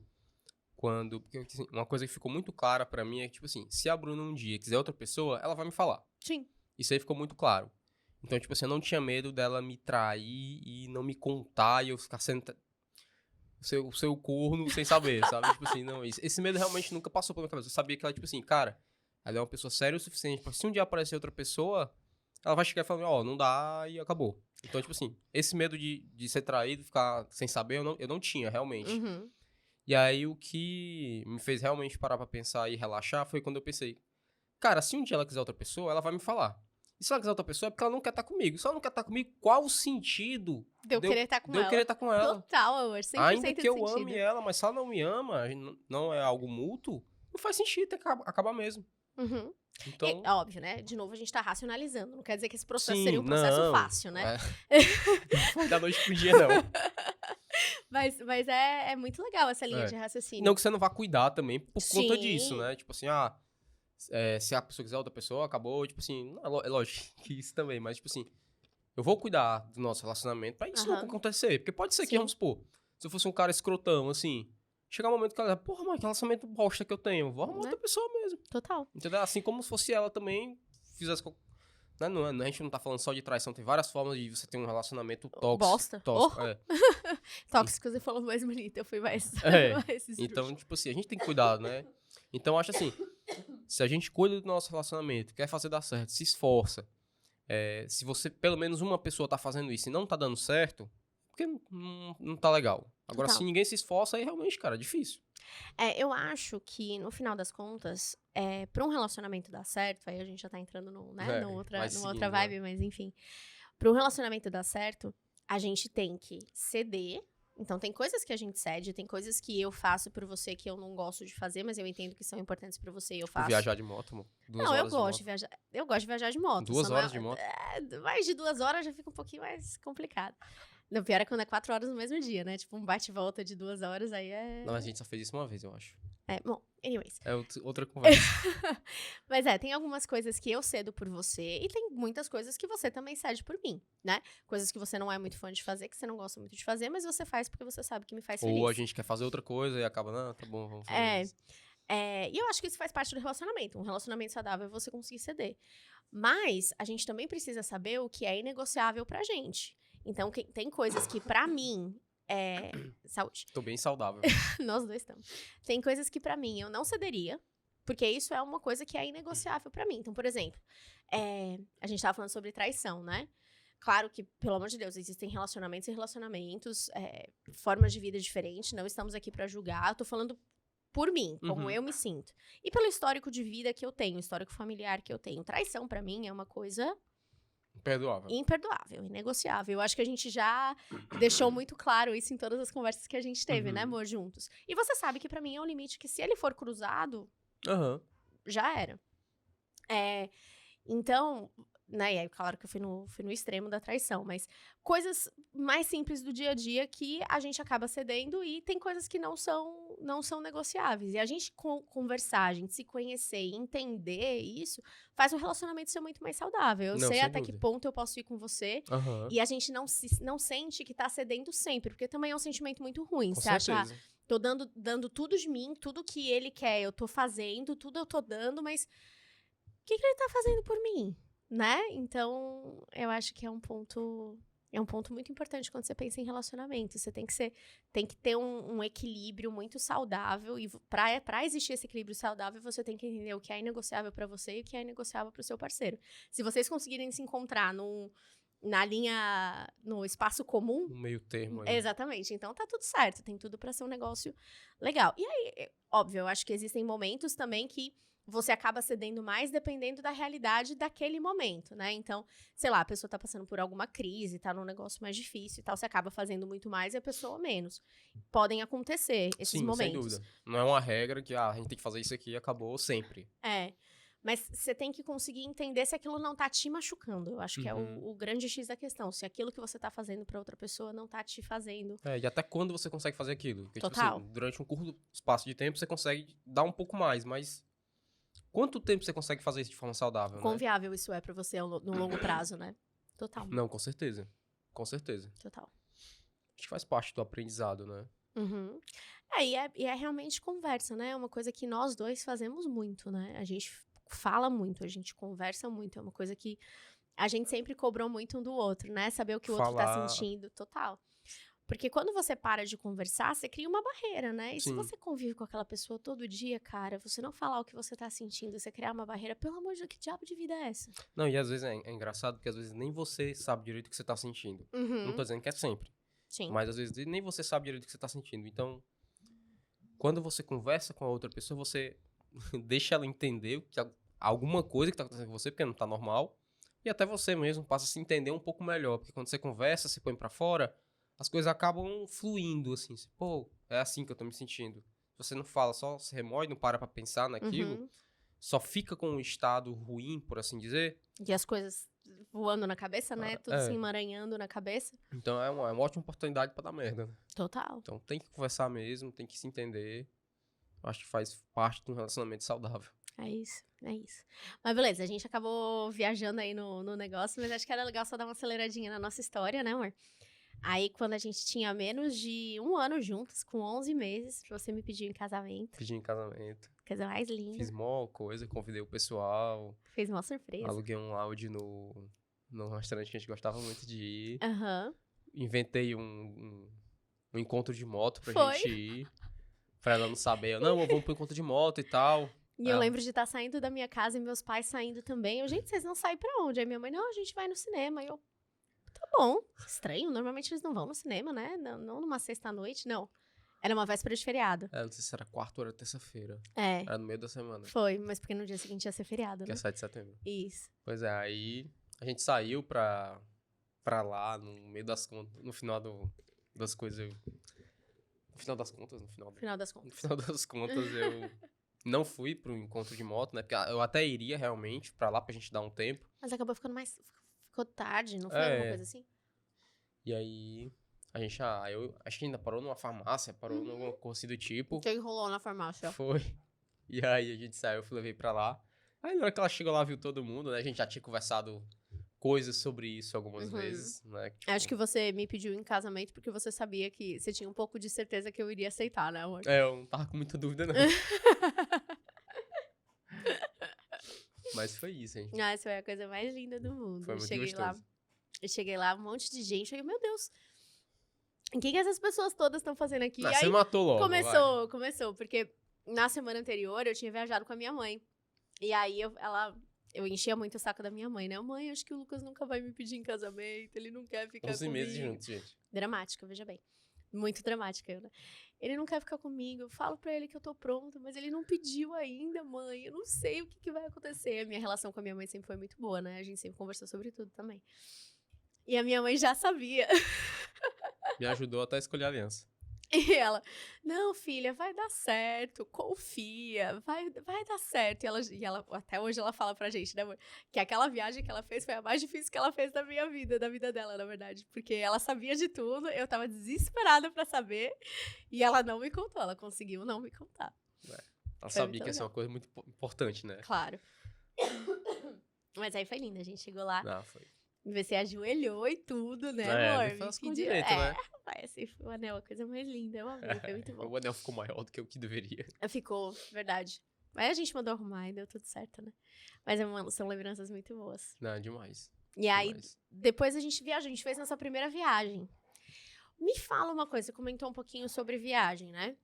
quando... Porque assim, uma coisa que ficou muito clara pra mim é que, tipo assim, se a Bruna um dia quiser outra pessoa, ela vai me falar. Sim. Isso aí ficou muito claro. Então, tipo assim, eu não tinha medo dela me trair e não me contar e eu ficar sendo o seu corno sem saber, sabe? Tipo assim, não, esse medo realmente nunca passou pela minha cabeça. Eu sabia que ela, tipo assim, cara, ela é uma pessoa séria o suficiente pra se um dia aparecer outra pessoa, ela vai chegar e falar, não dá e acabou. Então, tipo assim, esse medo de ser traído, ficar sem saber, eu não tinha, realmente. Uhum. E aí, o que me fez realmente parar pra pensar e relaxar foi quando eu pensei, cara, se um dia ela quiser outra pessoa, ela vai me falar. E se ela quiser outra pessoa, é porque ela não quer estar comigo. Se ela não quer estar comigo, qual o sentido De eu querer estar com ela. De eu querer estar com ela. Total, amor. 100% Ainda que eu sentido. ame ela, mas se ela não me ama, não é algo mútuo, não faz sentido, tem que acabar mesmo. Uhum. Então... É óbvio, né? De novo, a gente tá racionalizando. Não quer dizer que esse processo Sim, seria um processo fácil, né? Da noite pro dia, não. Mas é muito legal essa linha de raciocínio. Não que você não vá cuidar também por conta disso, né? Tipo assim, se a pessoa quiser outra pessoa, acabou, tipo assim, é lógico que isso também, mas tipo assim, eu vou cuidar do nosso relacionamento pra isso nunca acontecer. Porque pode ser que, vamos supor, se eu fosse um cara escrotão, assim, chegar um momento que ela, porra, mano, que relacionamento bosta que eu tenho, vou arrumar outra pessoa mesmo. Total. Entendeu? Assim como se fosse ela também fizesse... a gente não tá falando só de traição, tem várias formas de você ter um relacionamento tóxico. Bosta. Tóxico, Tóxico, você falou mais bonito, eu fui mais... Então, tipo assim, a gente tem que cuidar, né? Então, eu acho assim, se a gente cuida do nosso relacionamento, quer fazer dar certo, se esforça, se você, pelo menos uma pessoa tá fazendo isso e não tá dando certo, porque não tá legal. Agora, se ninguém se esforça, aí realmente, cara, é difícil. Eu acho que, no final das contas, pra um relacionamento dar certo, aí a gente já tá entrando numa outra vibe, mas enfim. Pra um relacionamento dar certo, a gente tem que ceder. Então, tem coisas que a gente cede, tem coisas que eu faço por você que eu não gosto de fazer, mas eu entendo que são importantes pra você e eu faço. Viajar de moto, amor. Eu gosto de viajar. Eu gosto de viajar de moto. 2 horas de moto? Mais de 2 horas já fica um pouquinho mais complicado. Não, pior é quando é 4 horas no mesmo dia, né? Tipo, um bate-volta de 2 horas, aí é... Não, a gente só fez isso uma vez, eu acho. Bom, anyways. É outra conversa. Mas tem algumas coisas que eu cedo por você e tem muitas coisas que você também cede por mim, né? Coisas que você não é muito fã de fazer, que você não gosta muito de fazer, mas você faz porque você sabe que me faz feliz. Ou a gente quer fazer outra coisa e acaba, não, tá bom, vamos fazer isso. E eu acho que isso faz parte do relacionamento. Um relacionamento saudável é você conseguir ceder. Mas a gente também precisa saber o que é inegociável pra gente. Então, tem coisas que pra mim... Saúde. Tô bem saudável. Nós dois estamos. Tem coisas que pra mim eu não cederia, porque isso é uma coisa que é inegociável pra mim. Então, por exemplo, a gente tava falando sobre traição, né? Claro que, pelo amor de Deus, existem relacionamentos e relacionamentos, formas de vida diferentes, não estamos aqui pra julgar, eu tô falando por mim, como eu me sinto. E pelo histórico de vida que eu tenho, histórico familiar que eu tenho. Traição pra mim é uma coisa... Imperdoável, inegociável. Eu acho que a gente já deixou muito claro isso em todas as conversas que a gente teve, né, amor, juntos. E você sabe que pra mim é um limite que, se ele for cruzado, já era. Então, né, e aí, claro que eu fui no extremo da traição, mas coisas mais simples do dia a dia que a gente acaba cedendo e tem coisas que não são negociáveis. E a gente conversar, a gente se conhecer e entender isso, faz o relacionamento ser muito mais saudável. Eu sei até que ponto eu posso ir com você e a gente não sente que tá cedendo sempre, porque também é um sentimento muito ruim. Você acha, tô dando tudo de mim, tudo que ele quer eu tô fazendo, tudo eu tô dando, mas o que ele tá fazendo por mim? Né? Então, eu acho que é um ponto muito importante quando você pensa em relacionamento. Você tem que ter um equilíbrio muito saudável, e pra existir esse equilíbrio saudável, você tem que entender o que é inegociável pra você e o que é inegociável pro seu parceiro. Se vocês conseguirem se encontrar na linha, no espaço comum... No meio termo aí. Exatamente. Então, tá tudo certo. Tem tudo pra ser um negócio legal. E aí, óbvio, eu acho que existem momentos também que você acaba cedendo mais dependendo da realidade daquele momento, né? Então, sei lá, a pessoa tá passando por alguma crise, tá num negócio mais difícil e tal, você acaba fazendo muito mais e a pessoa menos. Podem acontecer esses momentos. Sem dúvida. Não é uma regra que a gente tem que fazer isso aqui e acabou sempre. Mas você tem que conseguir entender se aquilo não tá te machucando. Eu acho que é o grande X da questão. Se aquilo que você tá fazendo pra outra pessoa não tá te fazendo... E até quando você consegue fazer aquilo? Porque, total. Tipo assim, durante um curto espaço de tempo, você consegue dar um pouco mais, mas... Quanto tempo você consegue fazer isso de forma saudável, Quão viável isso é pra você no longo prazo, né? Total. Não, com certeza. Com certeza. Total. Acho que faz parte do aprendizado, né? E é realmente conversa, né? É uma coisa que nós dois fazemos muito, né? A gente fala muito, a gente conversa muito. É uma coisa que a gente sempre cobrou muito um do outro, né? Saber o que o outro tá sentindo. Total. Porque quando você para de conversar, você cria uma barreira, né? E se você convive com aquela pessoa todo dia, cara, você não falar o que você tá sentindo, você criar uma barreira, pelo amor de Deus, que diabo de vida é essa? Não, e às vezes é engraçado, porque às vezes nem você sabe direito o que você tá sentindo. Não tô dizendo que é sempre. Sim. Mas às vezes nem você sabe direito o que você tá sentindo. Então, quando você conversa com a outra pessoa, você deixa ela entender que alguma coisa que tá acontecendo com você, porque não tá normal, E até você mesmo passa a se entender um pouco melhor. Porque quando você conversa, você põe pra fora, as coisas acabam fluindo, assim. Pô, é assim que eu tô me sentindo. Se você não fala, só se remoe, não para pra pensar naquilo, só fica com um estado ruim, por assim dizer. E as coisas voando na cabeça, né? Tudo se emaranhando na cabeça. Então é uma ótima oportunidade pra dar merda, né? Total. Então tem que conversar mesmo, tem que se entender. Acho que faz parte de um relacionamento saudável. É isso. Mas beleza, a gente acabou viajando aí no negócio, mas acho que era legal só dar uma aceleradinha na nossa história, né, amor? Aí, quando a gente tinha menos de 1 ano juntos, com 11 meses, você me pediu em casamento. Pedi em casamento. Coisa mais linda. Fiz mó coisa, convidei o pessoal. Fez uma surpresa. Aluguei um lounge no restaurante que a gente gostava muito de ir. Inventei um encontro de moto pra gente ir. Pra ela não saber. Vamos pro encontro de moto e tal. E eu lembro de estar saindo da minha casa e meus pais saindo também. Gente, vocês não saem pra onde? Aí minha mãe, não, a gente vai no cinema. Aí eu, tá bom. Estranho, normalmente eles não vão no cinema, né? Não numa sexta-noite, não. Era uma véspera de feriado. Não sei se era quarta ou era terça-feira. Era no meio da semana. Foi, mas porque no dia seguinte ia ser feriado, né? Que é 7 de setembro. Isso. Pois é, aí a gente saiu pra lá, no meio das contas, no final das coisas. No final das contas, No final das eu não fui pro encontro de moto, né? Porque eu até iria realmente pra lá pra gente dar um tempo. Mas acabou ficando ficou tarde, não foi alguma coisa assim? E aí, a gente, eu acho que ainda parou numa farmácia, parou numa coisa do tipo. Quem rolou na farmácia? Foi. E aí a gente saiu, eu levei pra lá. Aí na hora que ela chegou lá, viu todo mundo, né? A gente já tinha conversado coisas sobre isso algumas vezes, né? Tipo... Acho que você me pediu em casamento porque você sabia que você tinha um pouco de certeza que eu iria aceitar, né, amor? Eu não tava com muita dúvida, não. Mas foi isso, gente. Essa foi a coisa mais linda do mundo. Foi muito gostoso. Eu cheguei lá, um monte de gente. Eu falei, meu Deus, o que essas pessoas todas estão fazendo aqui? Aí, você matou logo. Começou, porque na semana anterior eu tinha viajado com a minha mãe. E aí eu enchia muito o saco da minha mãe, né? Mãe, acho que o Lucas nunca vai me pedir em casamento, ele não quer ficar 11 comigo. meses juntos, gente. Dramática, veja bem. Muito dramática, né? Ele não quer ficar comigo, eu falo pra ele que eu tô pronta, mas ele não pediu ainda, mãe. Eu não sei o que vai acontecer. A minha relação com a minha mãe sempre foi muito boa, né? A gente sempre conversou sobre tudo também. E a minha mãe já sabia. Me ajudou até a escolher a aliança. E ela, não, filha, vai dar certo, confia, vai dar certo. E ela, até hoje, ela fala pra gente, né, amor? Que aquela viagem que ela fez foi a mais difícil que ela fez da minha vida, da vida dela, na verdade. Porque ela sabia de tudo, eu tava desesperada pra saber, e ela não me contou, ela conseguiu não me contar. Ela sabia que ia ser uma coisa muito importante, né? Claro. Mas aí foi lindo, a gente chegou lá. Não, foi. Você ajoelhou e tudo, né, amor? Me pediu direito, né? Assim, o anel, a coisa mais linda, eu amei, foi muito bom. O anel ficou maior do que o que deveria. Ficou, verdade. Mas a gente mandou arrumar e deu tudo certo, né? Mas são lembranças muito boas. Não, demais. E aí, depois a gente viajou, a gente fez nossa primeira viagem. Me fala uma coisa, você comentou um pouquinho sobre viagem, né?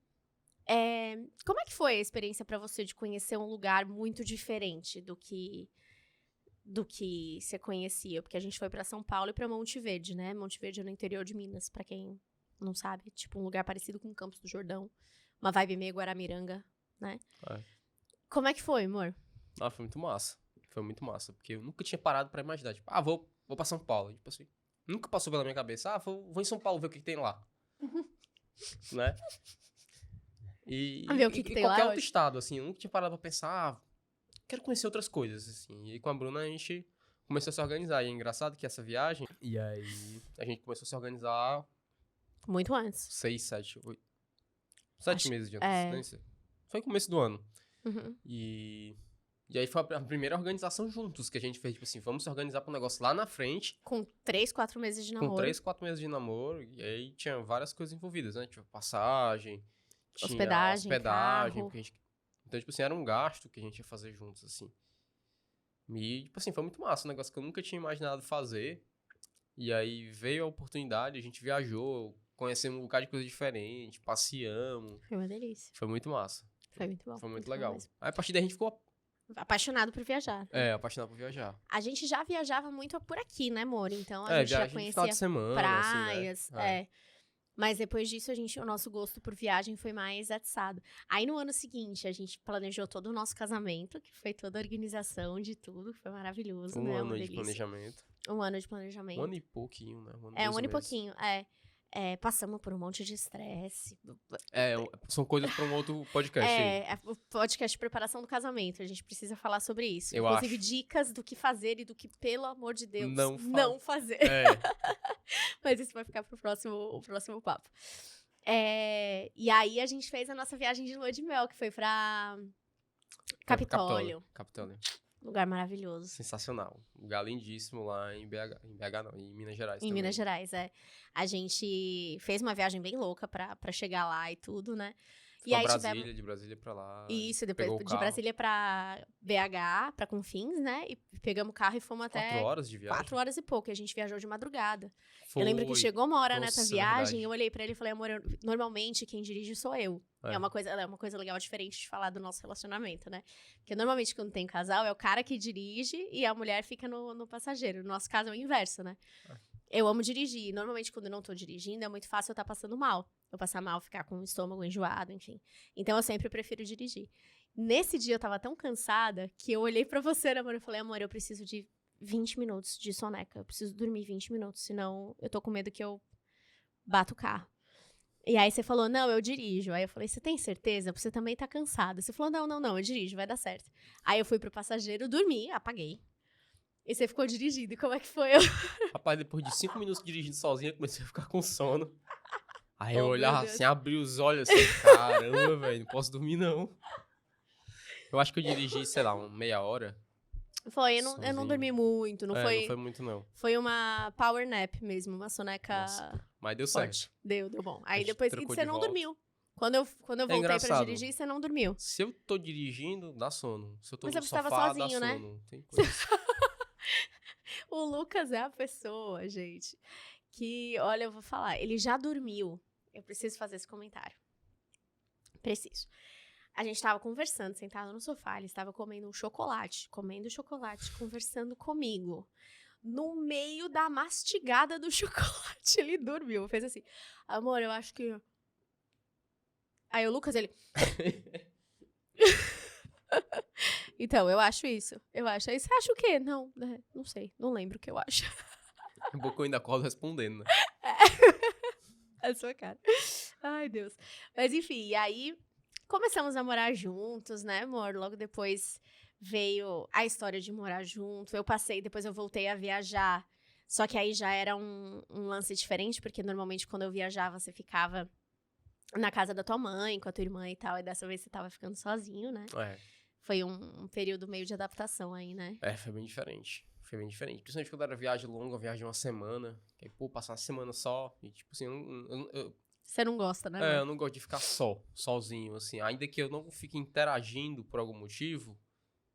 Como é que foi a experiência pra você de conhecer um lugar muito diferente do que você conhecia? Porque a gente foi pra São Paulo e pra Monte Verde, né? Monte Verde é no interior de Minas, pra quem não sabe. Tipo, um lugar parecido com Campos do Jordão. Uma vibe meio Guaramiranga, né? Como é que foi, amor? Foi muito massa. Foi muito massa. Porque eu nunca tinha parado pra imaginar. Tipo, vou pra São Paulo. Tipo assim, nunca passou pela minha cabeça. Vou em São Paulo ver o que tem lá. Né? E ver o que tem lá qualquer outro estado, assim. Eu nunca tinha parado pra pensar... quero conhecer outras coisas, assim. E com a Bruna a gente começou a se organizar. E é engraçado que essa viagem... E aí a gente começou a se organizar... muito antes. 6, 7, 8... 7 meses de antecedência. Foi começo do ano. E aí foi a primeira organização juntos que a gente fez. Tipo assim, vamos se organizar pra um negócio lá na frente. Com 3, 4 meses de namoro. Com 3, 4 meses de namoro. E aí tinha várias coisas envolvidas, né? Tipo, passagem... hospedagem, carro. Porque a gente... Então, tipo assim, era um gasto que a gente ia fazer juntos, assim. E, tipo assim, foi muito massa. Um negócio que eu nunca tinha imaginado fazer. E aí veio a oportunidade, a gente viajou, conhecemos um bocado de coisa diferente, passeamos. Foi uma delícia. Foi muito massa. Foi muito bom. Foi muito legal. Aí, a partir daí, a gente ficou... apaixonado por viajar. Apaixonado por viajar. A gente já viajava muito por aqui, né, amor? Então, a gente já conhecia final de semana, praias, assim, né? Mas depois disso, o nosso gosto por viagem foi mais atiçado. Aí no ano seguinte, a gente planejou todo o nosso casamento, que foi toda a organização de tudo, foi maravilhoso, né? Um ano de planejamento. Um ano de planejamento. Um ano e pouquinho, né? Um ano e pouquinho, passamos por um monte de estresse. São coisas para um outro podcast aí. O podcast de preparação do casamento. A gente precisa falar sobre isso. Eu Inclusive, acho. dicas do que fazer e do que, pelo amor de Deus, não fazer. Mas isso vai ficar pro próximo papo. E aí, a gente fez a nossa viagem de lua de mel, que foi pra Capitólio. Lugar maravilhoso. Sensacional. Lugar lindíssimo lá em BH. Em BH não, em Minas Gerais também. Em Minas Gerais, A gente fez uma viagem bem louca pra chegar lá e tudo, né? E aí de Brasília pra lá. Isso, depois de Brasília pra BH, pra Confins, né? E pegamos o carro e fomos até... 4 horas de viagem? 4 horas e pouco, e a gente viajou de madrugada. Eu lembro que chegou uma hora nessa viagem, eu olhei pra ele e falei, amor, normalmente quem dirige sou eu. É uma coisa legal, diferente de falar do nosso relacionamento, né? Porque normalmente quando tem casal, é o cara que dirige e a mulher fica no passageiro. No nosso caso é o inverso, né? Eu amo dirigir. Normalmente, quando eu não tô dirigindo, é muito fácil eu estar passando mal. Eu passar mal, ficar com o estômago enjoado, enfim. Então, eu sempre prefiro dirigir. Nesse dia, eu tava tão cansada que eu olhei pra você, amor, e falei, amor, eu preciso de 20 minutos de soneca. Eu preciso dormir 20 minutos, senão eu tô com medo que eu bato o carro. E aí, você falou, não, eu dirijo. Aí eu falei, você tem certeza? Você também tá cansada. Você falou, não, eu dirijo, vai dar certo. Aí eu fui pro passageiro, dormi, apaguei. E você ficou dirigindo, e como é que foi? Rapaz, depois de 5 minutos dirigindo sozinha, comecei a ficar com sono. Aí eu olhava assim, abri os olhos assim, caramba, velho, não posso dormir não. Eu acho que eu dirigi, sei lá, meia hora. Foi, eu não dormi muito, não foi muito não. Foi uma power nap mesmo, uma soneca. Nossa, mas deu forte. certo. Deu bom. Aí depois você não dormiu. Quando eu voltei pra dirigir, você não dormiu. Se eu tô dirigindo, dá sono. Se eu tô no sofá, sozinho, dá né? sono. Tem coisa. O Lucas é a pessoa, gente, que, olha, eu vou falar, ele já dormiu. Eu preciso fazer esse comentário. Preciso. A gente tava conversando, sentado no sofá, ele estava comendo chocolate, conversando comigo. No meio da mastigada do chocolate, ele dormiu. Fez assim, amor, eu acho que... Aí o Lucas, ele... Então, eu acho isso. Aí você acha o quê? Não sei. Não lembro o que eu acho. Um pouco eu ainda acordo respondendo, né? A sua cara. Ai, Deus. Mas, enfim, e aí começamos a morar juntos, né, amor? Logo depois veio a história de morar junto. Depois eu voltei a viajar. Só que aí já era um lance diferente, porque normalmente quando eu viajava, você ficava na casa da tua mãe, com a tua irmã e tal. E dessa vez você tava ficando sozinho, né? Foi um período meio de adaptação aí, né? Foi bem diferente. Principalmente quando era viagem longa, viagem de uma semana. Que aí, passar uma semana só. E, tipo assim, você não gosta, né? Eu não gosto de ficar sozinho, assim. Ainda que eu não fique interagindo por algum motivo,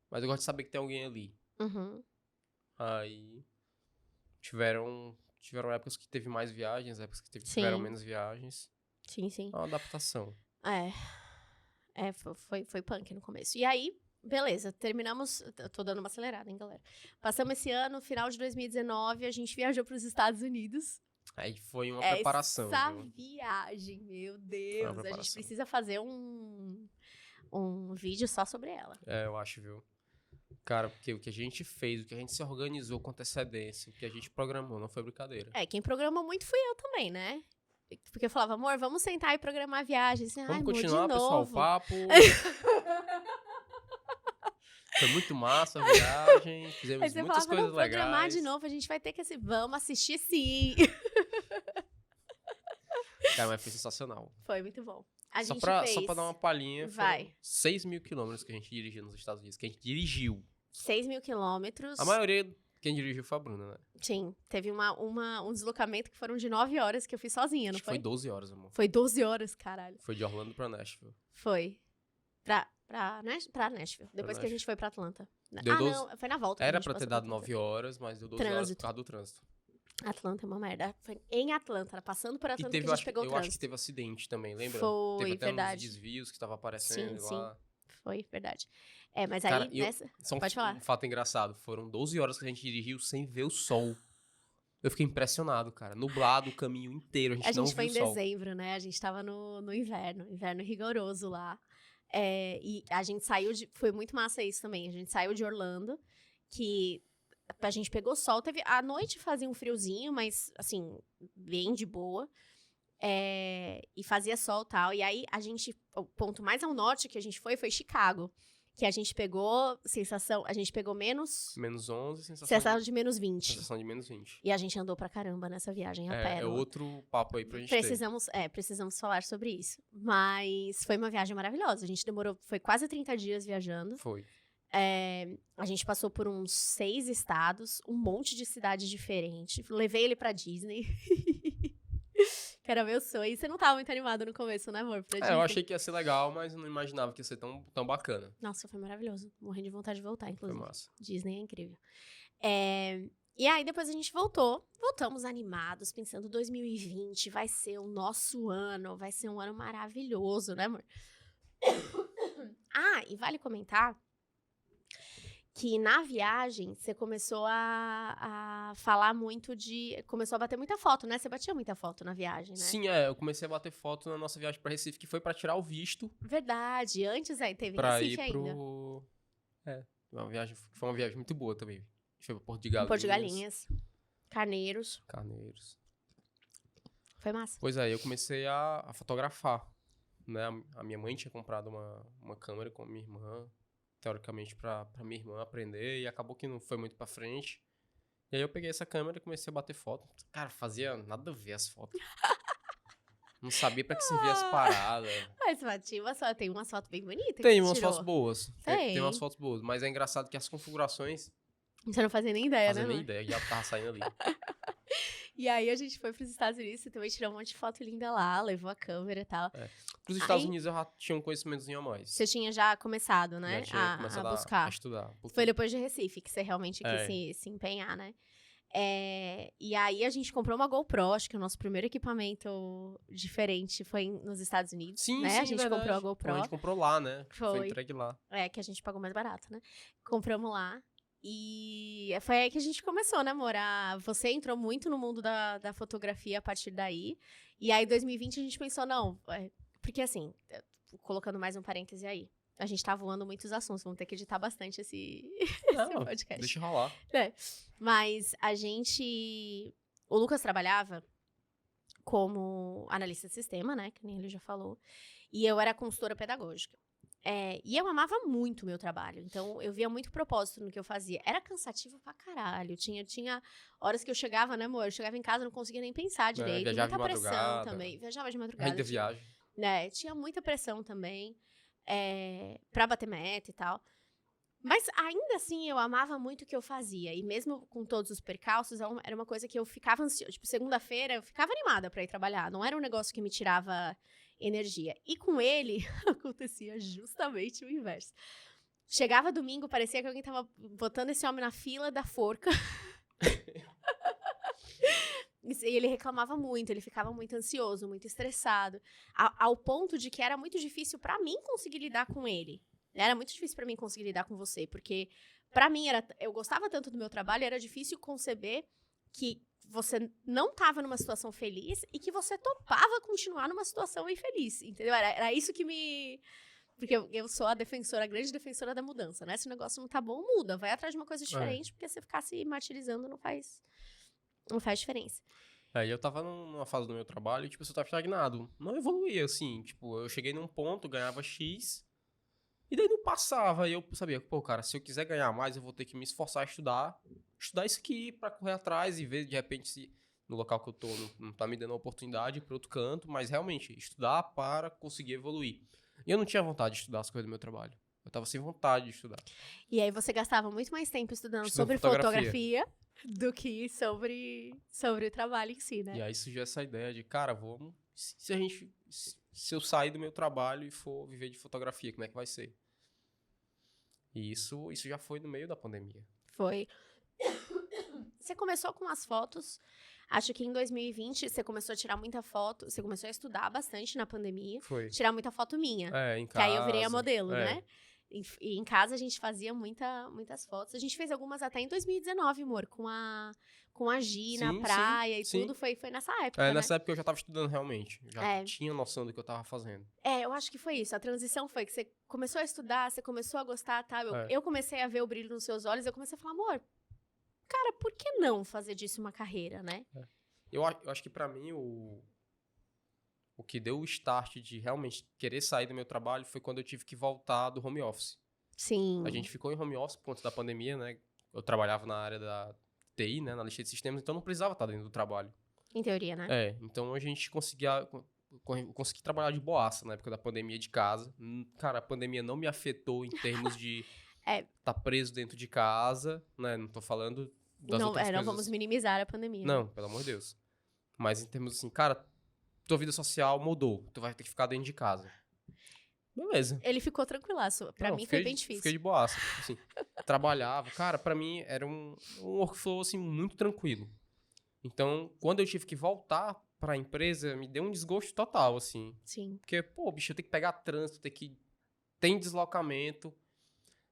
mas eu gosto de saber que tem alguém ali. Uhum. Aí, tiveram épocas que teve mais viagens, épocas que tiveram menos viagens. Sim. É uma adaptação. Foi punk no começo. E aí, beleza, terminamos... Eu tô dando uma acelerada, hein, galera? Passamos esse ano, final de 2019, a gente viajou pros Estados Unidos. Aí foi uma preparação. Essa viagem, meu Deus. A gente precisa fazer um vídeo só sobre ela. Eu acho, viu? Cara, porque o que a gente fez, o que a gente se organizou com antecedência, o que a gente programou, não foi brincadeira. Quem programou muito fui eu também, né? Porque eu falava, amor, vamos sentar e programar a viagem. Assim, vamos continuar, pessoal, o papo. Foi muito massa a viagem, fizemos muitas coisas legais. Programar de novo, a gente vai ter que vamos assistir sim. Cara, mas foi sensacional. Foi muito bom. Só pra dar uma palhinha, foram 6 mil quilômetros que a gente dirigiu nos Estados Unidos, que a gente dirigiu. 6 mil quilômetros. A maioria, quem dirigiu foi a Bruna, né? Sim, teve um deslocamento que foram de 9 horas que eu fiz sozinha, não foi? Foi 12 horas, amor. Foi 12 horas, caralho. Foi de Orlando pra Nashville. Foi. Pra Nashville. Depois que a gente foi pra Atlanta. Deu 12... não, foi na volta. Era pra ter dado 9 horas, mas deu 12 horas por causa do trânsito. Atlanta é uma merda. Foi em Atlanta, passando por Atlanta que a gente pegou o trânsito. Eu acho que teve acidente também, lembra? Foi, teve até verdade. uns desvios que tava aparecendo lá. Foi, verdade. Mas cara, aí, nessa... Pode falar. Um fato engraçado, foram 12 horas que a gente dirigiu sem ver o sol. Eu fiquei impressionado, cara. Nublado o caminho inteiro, a gente não viu o sol. A gente foi em dezembro, né? A gente tava no inverno rigoroso lá. E a gente saiu foi muito massa isso também. A gente saiu de Orlando, que a gente pegou sol. À noite fazia um friozinho, mas, assim, bem de boa. E fazia sol e tal. E aí, o ponto mais ao norte que a gente foi Chicago. Que a gente pegou a gente pegou menos 11, sensação de menos 20. Sensação de menos 20. E a gente andou pra caramba nessa viagem a pé. É outro papo aí pra gente precisamos falar sobre isso. Mas foi uma viagem maravilhosa. A gente foi quase 30 dias viajando. Foi. A gente passou por uns 6 estados, um monte de cidade diferente. Levei ele pra Disney. Que era meu sonho. E você não tava muito animado no começo, né, amor? Eu achei que ia ser legal, mas eu não imaginava que ia ser tão bacana. Nossa, foi maravilhoso. Morrendo de vontade de voltar, inclusive. Foi massa. Disney é incrível. E aí, depois a gente voltamos animados, pensando 2020 vai ser o nosso ano, vai ser um ano maravilhoso, né, amor? E vale comentar que na viagem, você começou a falar muito começou a bater muita foto, né? Você batia muita foto na viagem, né? Sim, eu comecei a bater foto na nossa viagem pra Recife, que foi pra tirar o visto. Verdade, antes aí teve pra Recife ir ainda. Foi uma viagem muito boa também. A gente foi pra Porto de Galinhas. Porto de Galinhas, Carneiros. Foi massa. Pois eu comecei a fotografar, né? A minha mãe tinha comprado uma câmera com a minha irmã, teoricamente pra minha irmã aprender, e acabou que não foi muito pra frente. E aí eu peguei essa câmera e comecei a bater foto. Cara, fazia nada a ver as fotos. Não sabia pra que servia as paradas. Mas tem umas fotos bem bonitas. Tem umas fotos boas. Tem. Tem umas fotos boas. Mas é engraçado que as configurações... Você não fazia nem ideia, né? Não fazia nem ideia, já tava saindo ali. E aí a gente foi pros Estados Unidos, você também tirou um monte de foto linda lá, levou a câmera e tal. Pros Estados Unidos eu já tinha um conhecimentozinho a mais. Você tinha já começado, né? Já tinha começado a buscar. A estudar. Foi depois de Recife que você realmente quis se empenhar, né? E aí a gente comprou uma GoPro, acho que o nosso primeiro equipamento diferente foi nos Estados Unidos. Sim, né? sim, A gente verdade. comprou a GoPro. A gente comprou lá, né? Foi entregue lá. Que a gente pagou mais barato, né? Compramos lá. E foi aí que a gente começou, né, amor? Você entrou muito no mundo da fotografia a partir daí. E aí, em 2020, a gente pensou, não... Porque, assim, colocando mais um parêntese aí, a gente tá voando muitos assuntos, vamos ter que editar bastante esse podcast. Deixa rolar. Mas o Lucas trabalhava como analista de sistema, né, que nem ele já falou. E eu era consultora pedagógica. E eu amava muito o meu trabalho, então eu via muito propósito no que eu fazia. Era cansativo pra caralho, tinha horas que eu chegava, né, amor? Eu chegava em casa e não conseguia nem pensar direito, muita pressão também. Viajava de madrugada. Ainda viagem. Tinha muita pressão também, pra bater meta e tal. Mas ainda assim, eu amava muito o que eu fazia. E mesmo com todos os percalços, era uma coisa que eu ficava ansiosa. Tipo, segunda-feira eu ficava animada pra ir trabalhar. Não era um negócio que me tirava energia. E com ele, acontecia justamente o inverso. Chegava domingo, parecia que alguém tava botando esse homem na fila da forca. E ele reclamava muito, ele ficava muito ansioso, muito estressado. Ao ponto de que era muito difícil pra mim conseguir lidar com ele. Era muito difícil pra mim conseguir lidar com você, porque pra mim eu gostava tanto do meu trabalho, era difícil conceber que você não tava numa situação feliz e que você topava continuar numa situação infeliz, entendeu? Era isso que me... Porque eu sou a grande defensora da mudança, né? Se o negócio não tá bom, muda. Vai atrás de uma coisa diferente, porque você ficar se martirizando não faz diferença. E eu tava numa fase do meu trabalho e, tipo, eu tava estagnado. Não evoluía, assim. Tipo, eu cheguei num ponto, ganhava X... E daí não passava, e eu sabia, cara, se eu quiser ganhar mais, eu vou ter que me esforçar a estudar isso aqui pra correr atrás e ver, de repente, se no local que eu tô não tá me dando a oportunidade pra outro canto, mas realmente, estudar para conseguir evoluir. E eu não tinha vontade de estudar as coisas do meu trabalho. Eu tava sem vontade de estudar. E aí você gastava muito mais tempo estudando sobre fotografia do que sobre o trabalho em si, né? E aí surgiu essa ideia de, cara, se eu sair do meu trabalho e for viver de fotografia, como é que vai ser? E isso já foi no meio da pandemia. Foi. Você começou com as fotos, acho que em 2020 você começou a tirar muita foto, você começou a estudar bastante na pandemia. Foi. Tirar muita foto minha. Em casa. Que aí eu virei a modelo, né? E em casa a gente fazia muitas fotos. A gente fez algumas até em 2019, amor, com a Gi na praia e tudo. Foi nessa época, nessa época eu já tava estudando realmente. Já tinha noção do que eu tava fazendo. Eu acho que foi isso. A transição foi que você começou a estudar, você começou a gostar, tá? Eu comecei a ver o brilho nos seus olhos, eu comecei a falar, amor, cara, por que não fazer disso uma carreira, né? Eu acho que pra mim o que deu o start de realmente querer sair do meu trabalho foi quando eu tive que voltar do home office. Sim. A gente ficou em home office por conta da pandemia, né? Eu trabalhava na área da TI, né? Na lista de sistemas, então não precisava estar dentro do trabalho. Em teoria, né? Então a gente consegui trabalhar de boaça na época da pandemia de casa. Cara, a pandemia não me afetou em termos de estar preso dentro de casa, né? Não tô falando das outras coisas. Não vamos minimizar a pandemia. Não, pelo amor de Deus. Mas em termos assim, cara, tua vida social mudou. Tu vai ter que ficar dentro de casa. Beleza. Ele ficou tranquilaço. Pra mim foi bem difícil. Fiquei de boaça. Assim, trabalhava. Cara, pra mim era um workflow, assim, muito tranquilo. Então, quando eu tive que voltar pra empresa, me deu um desgosto total, assim. Sim. Porque, bicho, eu tenho que pegar trânsito, tem deslocamento.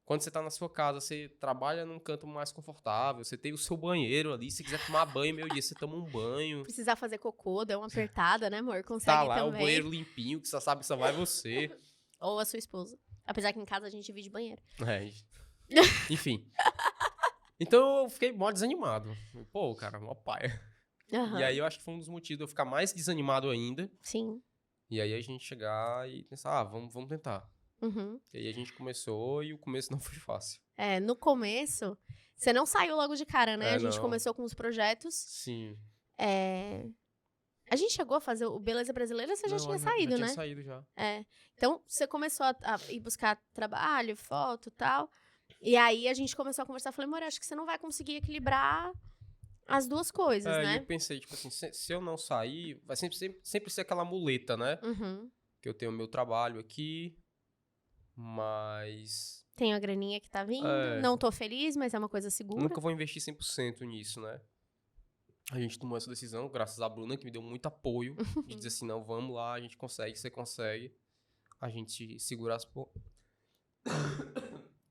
Quando você tá na sua casa, você trabalha num canto mais confortável, você tem o seu banheiro ali, se quiser tomar banho meio-dia, você toma um banho. Precisar fazer cocô, dá uma apertada, né, amor? Consegue tá lá, também. O banheiro limpinho, que só sabe que só vai você. Ou a sua esposa. Apesar que em casa a gente divide banheiro. Enfim. Então eu fiquei mó desanimado. Pô, cara, mó paia. Uhum. E aí eu acho que foi um dos motivos de eu ficar mais desanimado ainda. Sim. E aí a gente chegar e pensar, vamos tentar. Uhum. E aí a gente começou e o começo não foi fácil. No começo, você não saiu logo de cara, né? A gente começou com os projetos. Sim. A gente chegou a fazer o Beleza Brasileira, você já tinha saído, né? Já tinha saído, já. Então, você começou a ir buscar trabalho, foto e tal. E aí, a gente começou a conversar. Falei, amor, acho que você não vai conseguir equilibrar as duas coisas, né? E eu pensei, tipo assim, se eu não sair, vai sempre ser aquela muleta, né? Uhum. Que eu tenho o meu trabalho aqui, mas... Tenho a graninha que tá vindo, não tô feliz, mas é uma coisa segura. Nunca vou investir 100% nisso, né? A gente tomou essa decisão, graças à Bruna, que me deu muito apoio, de dizer assim, não, vamos lá, a gente consegue, você consegue. A gente segura as pontas.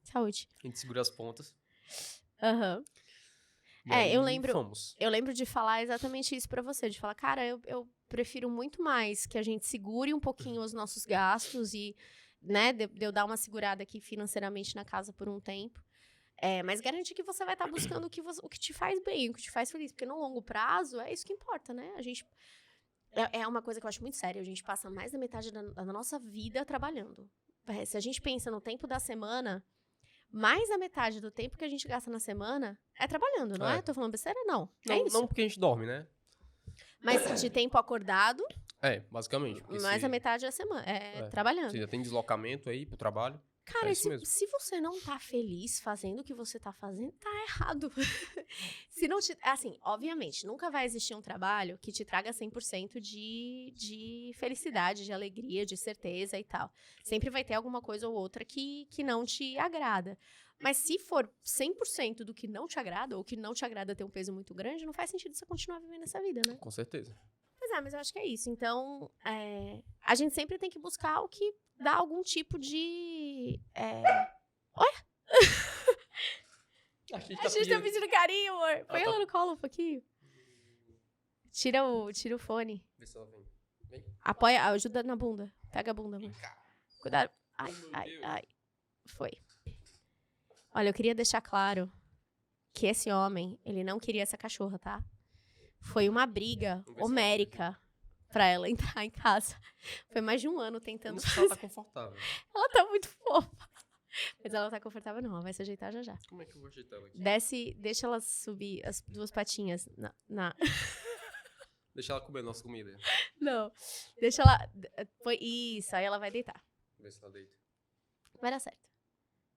Saúde. A gente segura as pontas. Aham. Eu lembro. Fomos. Eu lembro de falar exatamente isso pra você, de falar, cara, eu prefiro muito mais que a gente segure um pouquinho os nossos gastos e, né, de eu dar uma segurada aqui financeiramente na casa por um tempo. Mas garante que você vai estar buscando o que te faz bem, o que te faz feliz. Porque no longo prazo, é isso que importa, né? A gente... É uma coisa que eu acho muito séria. A gente passa mais da metade da nossa vida trabalhando. Se a gente pensa no tempo da semana, mais da metade do tempo que a gente gasta na semana é trabalhando, não é? Tô falando besteira? Não. É isso. Não porque a gente dorme, né? Mas de tempo acordado... basicamente. Mais da metade da semana. Trabalhando. Você já tem deslocamento aí pro trabalho. Cara, se você não tá feliz fazendo o que você tá fazendo, tá errado. Se não assim, obviamente, nunca vai existir um trabalho que te traga 100% de felicidade, de alegria, de certeza e tal. Sempre vai ter alguma coisa ou outra que não te agrada. Mas se for 100% do que não te agrada, ou que não te agrada ter um peso muito grande, não faz sentido você continuar vivendo essa vida, né? Com certeza. Mas eu acho que é isso. Então, a gente sempre tem que buscar o que dá algum tipo de... Olha! A gente tá pedindo carinho, amor. Põe ela no colo um pouquinho. Tira o fone. Vê se ela vem. Apoia, ajuda na bunda. Pega a bunda, amor. Cuidado. Ai. Foi. Olha, eu queria deixar claro que esse homem, ele não queria essa cachorra, tá? Foi uma briga homérica pra ela entrar em casa. Foi mais de um ano tentando fazer. Ela tá confortável. Ela tá muito fofa. Mas ela não tá confortável, não. Ela vai se ajeitar já. Como é que eu vou ajeitar ela aqui? Deixa ela subir as duas patinhas na... Deixa ela comer nossa comida. Não. Deixa ela... Isso, aí ela vai deitar. Vê se ela deita. Vai dar certo.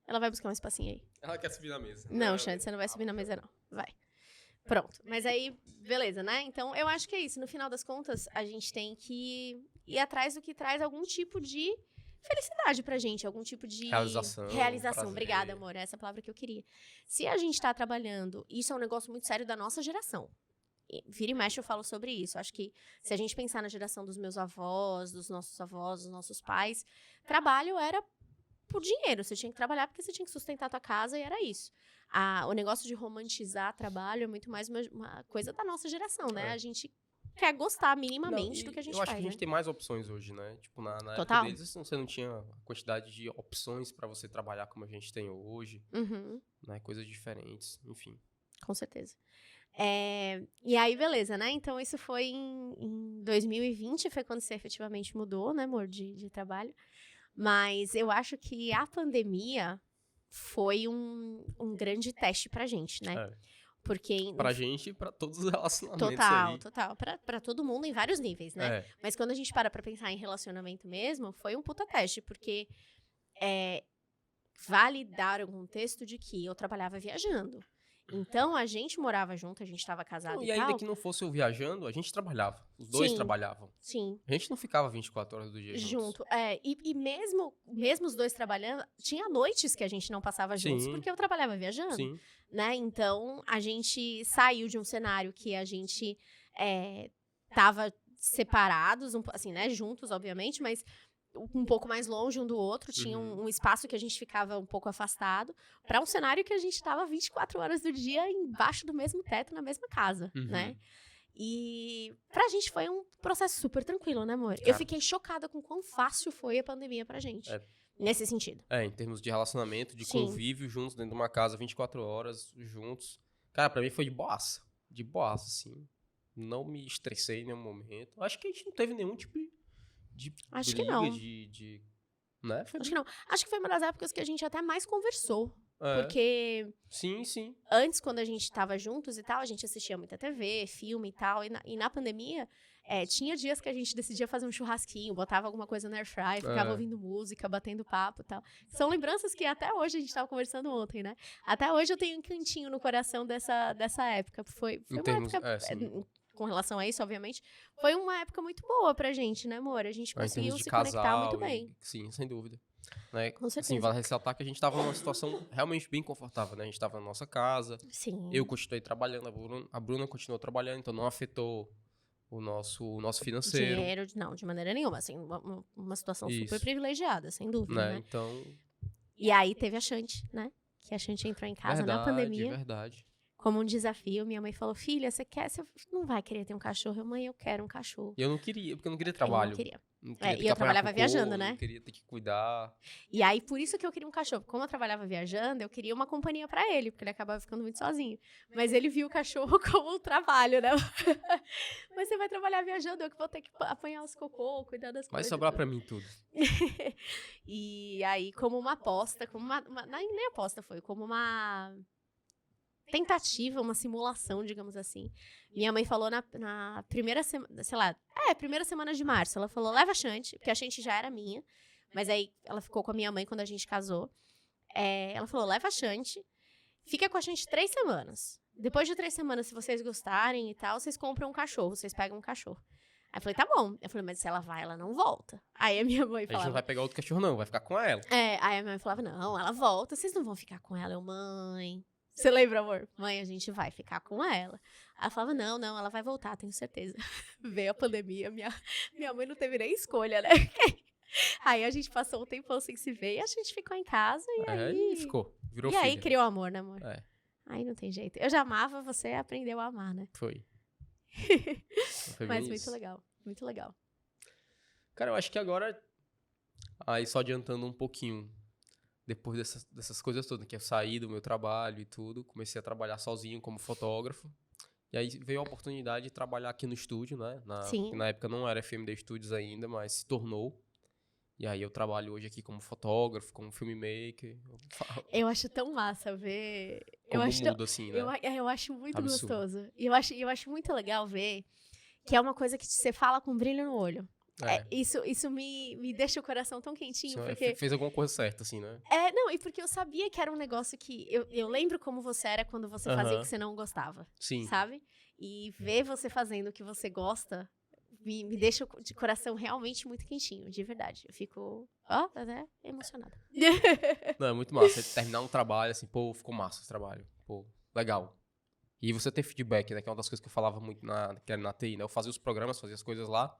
Ela vai buscar um espacinho aí. Ela quer subir na mesa. Não, Xande, você não vai subir na mesa, não. Vai. Pronto. Mas aí, beleza, né? Então, eu acho que é isso. No final das contas, a gente tem que ir atrás do que traz algum tipo de felicidade pra gente. Algum tipo de... Realização. Prazer. Obrigada, amor. Essa é a palavra que eu queria. Se a gente tá trabalhando... Isso é um negócio muito sério da nossa geração. Vira e mexe eu falo sobre isso. Acho que se a gente pensar na geração dos meus avós, dos nossos pais, trabalho era por dinheiro. Você tinha que trabalhar porque você tinha que sustentar a tua casa e era isso. O negócio de romantizar trabalho é muito mais uma coisa da nossa geração, né? A gente quer gostar minimamente do que a gente faz, eu acho que a gente tem mais opções hoje, né? Tipo, na época deles, você não tinha a quantidade de opções pra você trabalhar como a gente tem hoje. Né? Coisas diferentes, enfim. Com certeza. E aí, beleza, né? Então, isso foi em 2020, foi quando você efetivamente mudou, né, amor, de trabalho. Mas eu acho que a pandemia foi um grande teste pra gente, né? Porque... Pra gente e pra todos os relacionamentos Total. Pra todo mundo em vários níveis, né? Mas quando a gente para pra pensar em relacionamento mesmo, foi um puta teste, porque vale dar um contexto de que eu trabalhava viajando. Então, a gente morava junto, a gente tava casado e tal. E ainda que não fosse eu viajando, a gente trabalhava. Os dois trabalhavam. Sim. A gente não ficava 24 horas do dia juntos. E mesmo os dois trabalhando, tinha noites que a gente não passava juntos, porque eu trabalhava viajando. Sim. Né? Então, a gente saiu de um cenário que a gente tava separados, assim, né? Juntos, obviamente, mas um pouco mais longe um do outro, tinha um espaço que a gente ficava um pouco afastado, para um cenário que a gente estava 24 horas do dia embaixo do mesmo teto, na mesma casa, né? E pra gente foi um processo super tranquilo, né, amor? Eu fiquei chocada com quão fácil foi a pandemia pra gente. Nesse sentido. Em termos de relacionamento, de convívio juntos dentro de uma casa 24 horas juntos. Cara, pra mim foi de boaça. De boaça, assim. Não me estressei em nenhum momento. Acho que a gente não teve nenhum tipo de Acho briga, que não. Né? Acho que não. Acho que foi uma das épocas que a gente até mais conversou. Porque... Sim. Antes, quando a gente tava juntos e tal, a gente assistia muita TV, filme e tal. E na pandemia, tinha dias que a gente decidia fazer um churrasquinho, botava alguma coisa no airfryer, ficava ouvindo música, batendo papo e tal. São lembranças que até hoje, a gente tava conversando ontem, né? Até hoje eu tenho um cantinho no coração dessa época. Foi uma época... com relação a isso, obviamente, foi uma época muito boa pra gente, né, amor? A gente conseguiu se conectar muito bem. Sim, sem dúvida. Né? Com certeza. Assim, vale ressaltar que a gente tava numa situação realmente bem confortável, né? A gente tava na nossa casa. Sim. Eu continuei trabalhando, a Bruna continuou trabalhando, então não afetou o nosso financeiro. Dinheiro, não, de maneira nenhuma. Assim, uma situação super privilegiada, sem dúvida, né? Então... E aí teve a Shanti, né? Que a Shanti entrou em casa na pandemia. Verdade. Como um desafio, minha mãe falou, filha, você não vai querer ter um cachorro? Mãe, eu quero um cachorro. E eu não queria, porque eu não queria trabalho. Eu não queria. E eu trabalhava viajando, né? Eu queria ter que cuidar. E aí, por isso que eu queria um cachorro. Como eu trabalhava viajando, eu queria uma companhia pra ele, porque ele acabava ficando muito sozinho. Mas ele viu o cachorro como um trabalho, né? Mas você vai trabalhar viajando, eu que vou ter que apanhar os cocô, cuidar das coisas. Vai sobrar pra mim tudo. E aí, como uma aposta, nem aposta foi, como uma tentativa, uma simulação, digamos assim. Minha mãe falou na primeira semana, sei lá, primeira semana de março, ela falou, leva a Shanti, porque a Shanti já era minha, mas aí ela ficou com a minha mãe quando a gente casou. Ela falou, leva a Shanti, fica com a Shanti 3 semanas. Depois de 3 semanas, se vocês gostarem e tal, vocês compram um cachorro, vocês pegam um cachorro. Aí eu falei, tá bom. Eu falei, mas se ela vai, ela não volta. Aí a minha mãe falava... A gente não vai pegar outro cachorro não, vai ficar com ela. Aí a minha mãe falava, não, ela volta, vocês não vão ficar com ela. Eu, mãe... Você lembra, amor? Mãe, a gente vai ficar com ela. Ela falava, não, ela vai voltar, tenho certeza. Veio a pandemia, minha mãe não teve nem escolha, né? Aí a gente passou um tempão sem se ver e a gente ficou em casa e aí... virou filha. E aí criou amor, né, amor? Aí não tem jeito. Eu já amava, você aprendeu a amar, né? Foi Mas muito legal, muito legal. Cara, eu acho que agora, aí só adiantando um pouquinho, depois dessas coisas todas, que eu saí do meu trabalho e tudo, comecei a trabalhar sozinho como fotógrafo. E aí veio a oportunidade de trabalhar aqui no estúdio, né? Que na época não era FMD Studios ainda, mas se tornou. E aí eu trabalho hoje aqui como fotógrafo, como filmmaker. Eu acho tão massa ver... Como muda, assim, né? Eu acho muito absurdo. Gostoso. E eu acho muito legal ver que é uma coisa que você fala com brilho no olho. Isso me deixa o coração tão quentinho, porque... Fez alguma coisa certa, assim, né? Não, e porque eu sabia que era um negócio que... Eu lembro como você era quando você fazia o que você não gostava. Sim. Sabe? E ver você fazendo o que você gosta me deixa de coração realmente muito quentinho, de verdade. Eu fico, até emocionada. Não, é muito massa. Você terminar um trabalho, assim, pô, ficou massa esse trabalho. Pô, legal. E você ter feedback, né? Que é uma das coisas que eu falava muito na TI, né? Eu fazia os programas, fazia as coisas lá.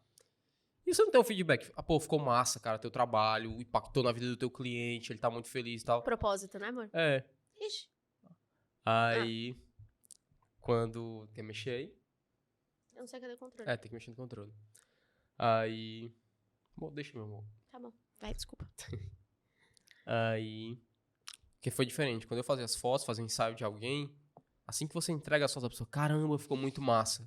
E você não tem um feedback? Pô, ficou massa, cara, teu trabalho, impactou na vida do teu cliente, ele tá muito feliz e tal. Propósito, né, amor? É. Ixi. Aí, quando... Quer mexer aí? Eu não sei cadê o controle. Tem que mexer no controle. Aí... Bom, deixa, meu amor. Tá bom. Vai, desculpa. Aí... Porque foi diferente. Quando eu fazia as fotos, fazia um ensaio de alguém, assim que você entrega as fotos da pessoa, caramba, ficou muito massa.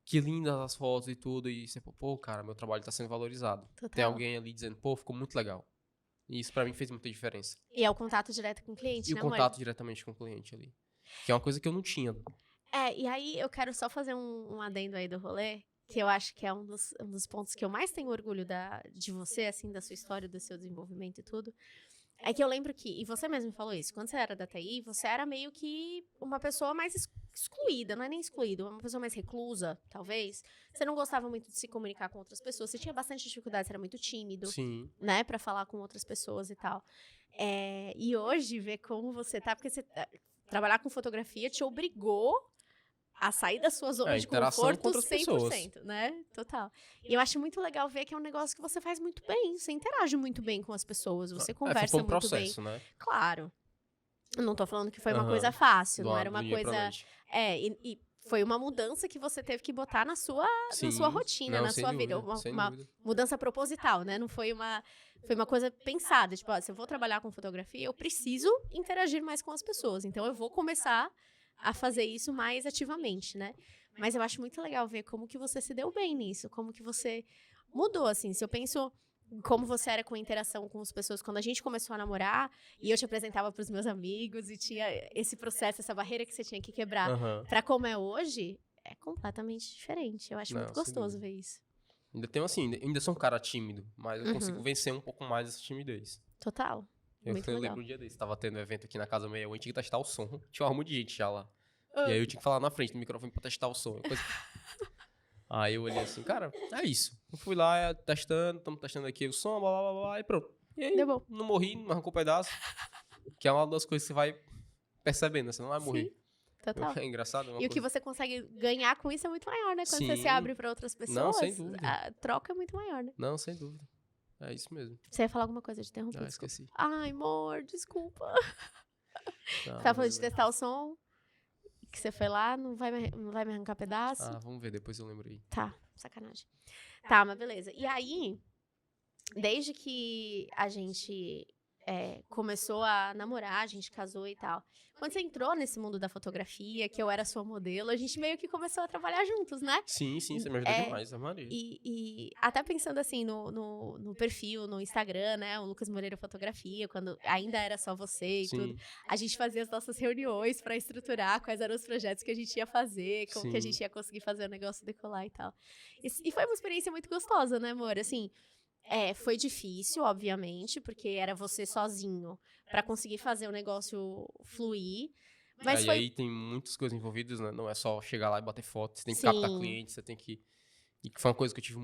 Que lindas as fotos e tudo. E você, pô, cara, meu trabalho tá sendo valorizado. Total. Tem alguém ali dizendo, pô, ficou muito legal. E isso pra mim fez muita diferença. E é o contato direto com o cliente, E né, o contato diretamente com o cliente ali. Que é uma coisa que eu não tinha. E aí eu quero só fazer um adendo aí do rolê, que eu acho que é um dos pontos que eu mais tenho orgulho de você, assim, da sua história, do seu desenvolvimento e tudo. É que eu lembro que, e você mesmo falou isso, quando você era da TI, você era meio que uma pessoa mais excluída, não é nem excluída, uma pessoa mais reclusa, talvez. Você não gostava muito de se comunicar com outras pessoas, você tinha bastante dificuldade, você era muito tímido, Sim. né, pra falar com outras pessoas e tal. E hoje, ver como você tá, porque você trabalhar com fotografia te obrigou a sair da sua zona de conforto 100%, né? Total. E eu acho muito legal ver que é um negócio que você faz muito bem. Você interage muito bem com as pessoas, você conversa foi um muito processo, bem. Né? Claro. Eu não tô falando que foi uma coisa fácil, não era uma dia coisa... E foi uma mudança que você teve que botar na sua rotina, na sua vida. Uma mudança proposital, né? Não foi uma... Foi uma coisa pensada. Tipo, se eu vou trabalhar com fotografia, eu preciso interagir mais com as pessoas. Então, eu vou começar a fazer isso mais ativamente, né? Mas eu acho muito legal ver como que você se deu bem nisso, como que você mudou, assim. Se eu penso como você era com a interação com as pessoas quando a gente começou a namorar, e eu te apresentava pros meus amigos, e tinha esse processo, essa barreira que você tinha que quebrar, pra como é hoje, é completamente diferente. Eu acho muito gostoso ver isso. Ainda tenho assim, ainda sou um cara tímido, mas eu consigo vencer um pouco mais essa timidez. Total. Eu lembro um dia desse, tava tendo um evento aqui na Casa 61, tinha que testar o som. Tinha uma de gente já lá. E aí eu tinha que falar na frente do microfone pra testar o som. Aí eu olhei assim, cara, é isso. Eu fui lá estamos testando aqui o som, blá, blá, blá, blá, e pronto. E aí, não morri, não arrancou pedaço. Que é uma das coisas que você vai percebendo, né? Você não vai morrer. Sim, total. É engraçado. E o que você consegue ganhar com isso é muito maior, né? Quando você se abre pra outras pessoas, não, sem dúvida. A troca é muito maior, né? Não, sem dúvida. É isso mesmo. Você ia falar alguma coisa de interromper? Esqueci. Ai, amor, desculpa. Você tava falando de testar o som, que você foi lá, não vai me arrancar pedaço? Vamos ver, depois eu lembro aí. Tá, sacanagem. Tá, mas beleza. E aí, desde que a gente começou a namorar, a gente casou e tal, quando você entrou nesse mundo da fotografia, que eu era sua modelo, a gente meio que começou a trabalhar juntos, né? Sim, você me ajudou demais, a Maria. E até pensando assim no perfil, no Instagram, né? O Lucas Moreira Fotografia, quando ainda era só você e tudo. A gente fazia as nossas reuniões pra estruturar quais eram os projetos que a gente ia fazer, como que a gente ia conseguir fazer o negócio decolar e tal. E foi uma experiência muito gostosa, né, amor? Assim, foi difícil, obviamente, porque era você sozinho pra conseguir fazer o negócio fluir. Mas E aí tem muitas coisas envolvidas, né? Não é só chegar lá e bater foto. Você tem que captar cliente, você tem que... E que foi uma coisa que eu tive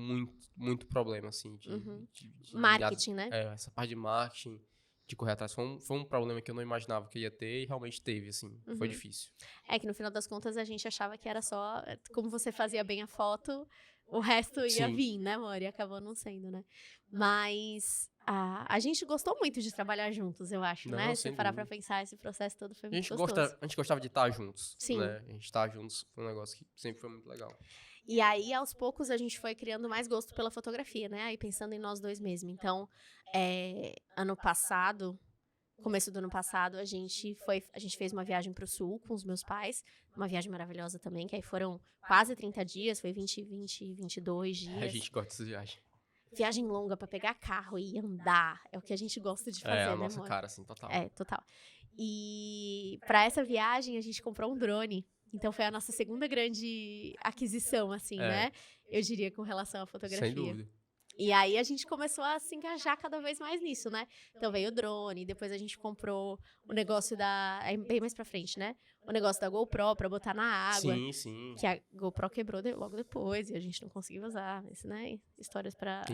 muito problema, assim. De marketing, né? Essa parte de marketing, de correr atrás. Foi um problema que eu não imaginava que ia ter e realmente teve, assim. Foi difícil. Que no final das contas a gente achava que era só... Como você fazia bem a foto, o resto ia vir, né, amor? E acabou não sendo, né? Mas a gente gostou muito de trabalhar juntos, eu acho, né? Se parar pra pensar, esse processo todo foi muito gostoso. A gente gostava de estar juntos, Sim. né? A gente estar juntos foi um negócio que sempre foi muito legal. E aí, aos poucos, a gente foi criando mais gosto pela fotografia, né? Aí pensando em nós dois mesmo. Então, começo do ano passado, a gente fez uma viagem pro sul com os meus pais. Uma viagem maravilhosa também, que aí foram quase 30 dias, foi 22 dias. A gente gosta dessas viagens. Viagem longa pra pegar carro e andar, é o que a gente gosta de fazer, né, amor? É a nossa cara, assim, total. Total. E pra essa viagem, a gente comprou um drone. Então, foi a nossa segunda grande aquisição, assim, né? Eu diria, com relação à fotografia. Sem dúvida. E aí, a gente começou a se engajar cada vez mais nisso, né? Então, veio o drone, depois a gente comprou o negócio bem mais pra frente, né? O negócio da GoPro pra botar na água. Sim. Que a GoPro quebrou logo depois e a gente não conseguiu usar. Isso, né? Histórias pra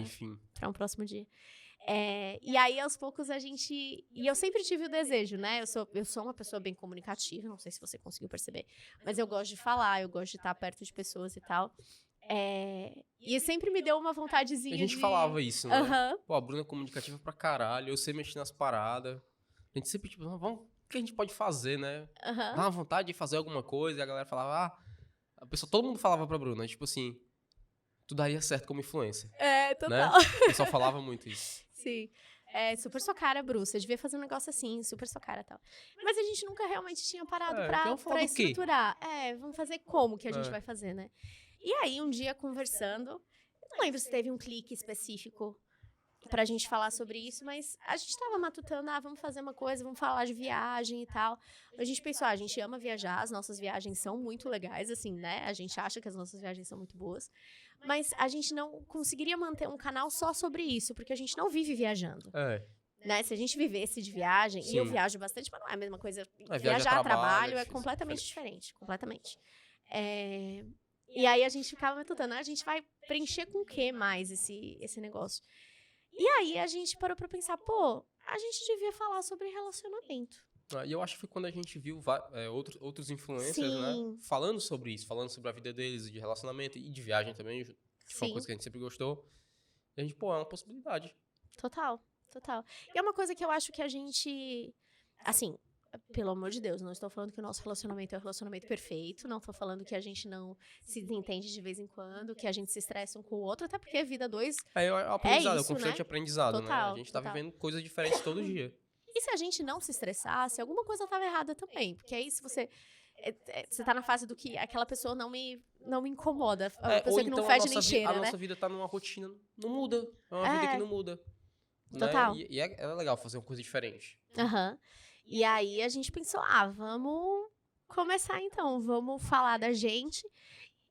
um próximo dia. E aí, aos poucos, E eu sempre tive o desejo, né? Eu sou uma pessoa bem comunicativa, não sei se você conseguiu perceber. Mas eu gosto de falar, eu gosto de estar perto de pessoas e tal. E E sempre me deu uma vontadezinha A gente de... falava isso, né? Pô, a Bruna é comunicativa pra caralho, eu sei mexer nas paradas. A gente sempre, tipo, vamos, o que a gente pode fazer, né? Dá uma vontade de fazer alguma coisa, e a galera falava, todo mundo falava pra Bruna, tipo assim, tu daria certo como influencer. Total. Né? O pessoal falava muito isso. Sim. Super sua cara, Bru. Você devia fazer um negócio assim, super sua cara e tal. Mas a gente nunca realmente tinha parado pra estruturar. Vamos fazer como que a gente vai fazer, né? E aí, um dia, conversando, não lembro se teve um clique específico pra gente falar sobre isso, mas a gente tava matutando, vamos fazer uma coisa, vamos falar de viagem e tal. A gente pensou, a gente ama viajar, as nossas viagens são muito legais, assim, né? A gente acha que as nossas viagens são muito boas. Mas a gente não conseguiria manter um canal só sobre isso, porque a gente não vive viajando. Né? Se a gente vivesse de viagem, e eu viajo bastante, mas não é a mesma coisa. Viajar a trabalho é completamente diferente. Completamente. E aí a gente ficava matutando, a gente vai preencher com o que mais esse negócio? E aí a gente parou pra pensar, a gente devia falar sobre relacionamento. E eu acho que foi quando a gente viu outros influencers, né? Falando sobre isso, falando sobre a vida deles, de relacionamento e de viagem também, que foi uma coisa que a gente sempre gostou. E a gente, é uma possibilidade. Total. E é uma coisa que eu acho que a gente, assim, pelo amor de Deus, não estou falando que o nosso relacionamento é um relacionamento perfeito, não estou falando que a gente não se desentende de vez em quando, que a gente se estressa um com o outro, até porque a vida dois é o aprendizado, isso, é o constante aprendizado, total, né? A gente tá vivendo coisas diferentes todo dia. E se a gente não se estressasse, alguma coisa estava errada também, porque aí se você tá na fase do que aquela pessoa não me incomoda, a pessoa que então não fede nem cheira, né? A nossa vida tá numa rotina, não muda, é uma vida que não muda. Total. Né? E é legal fazer uma coisa diferente. E aí a gente pensou, vamos começar então, vamos falar da gente.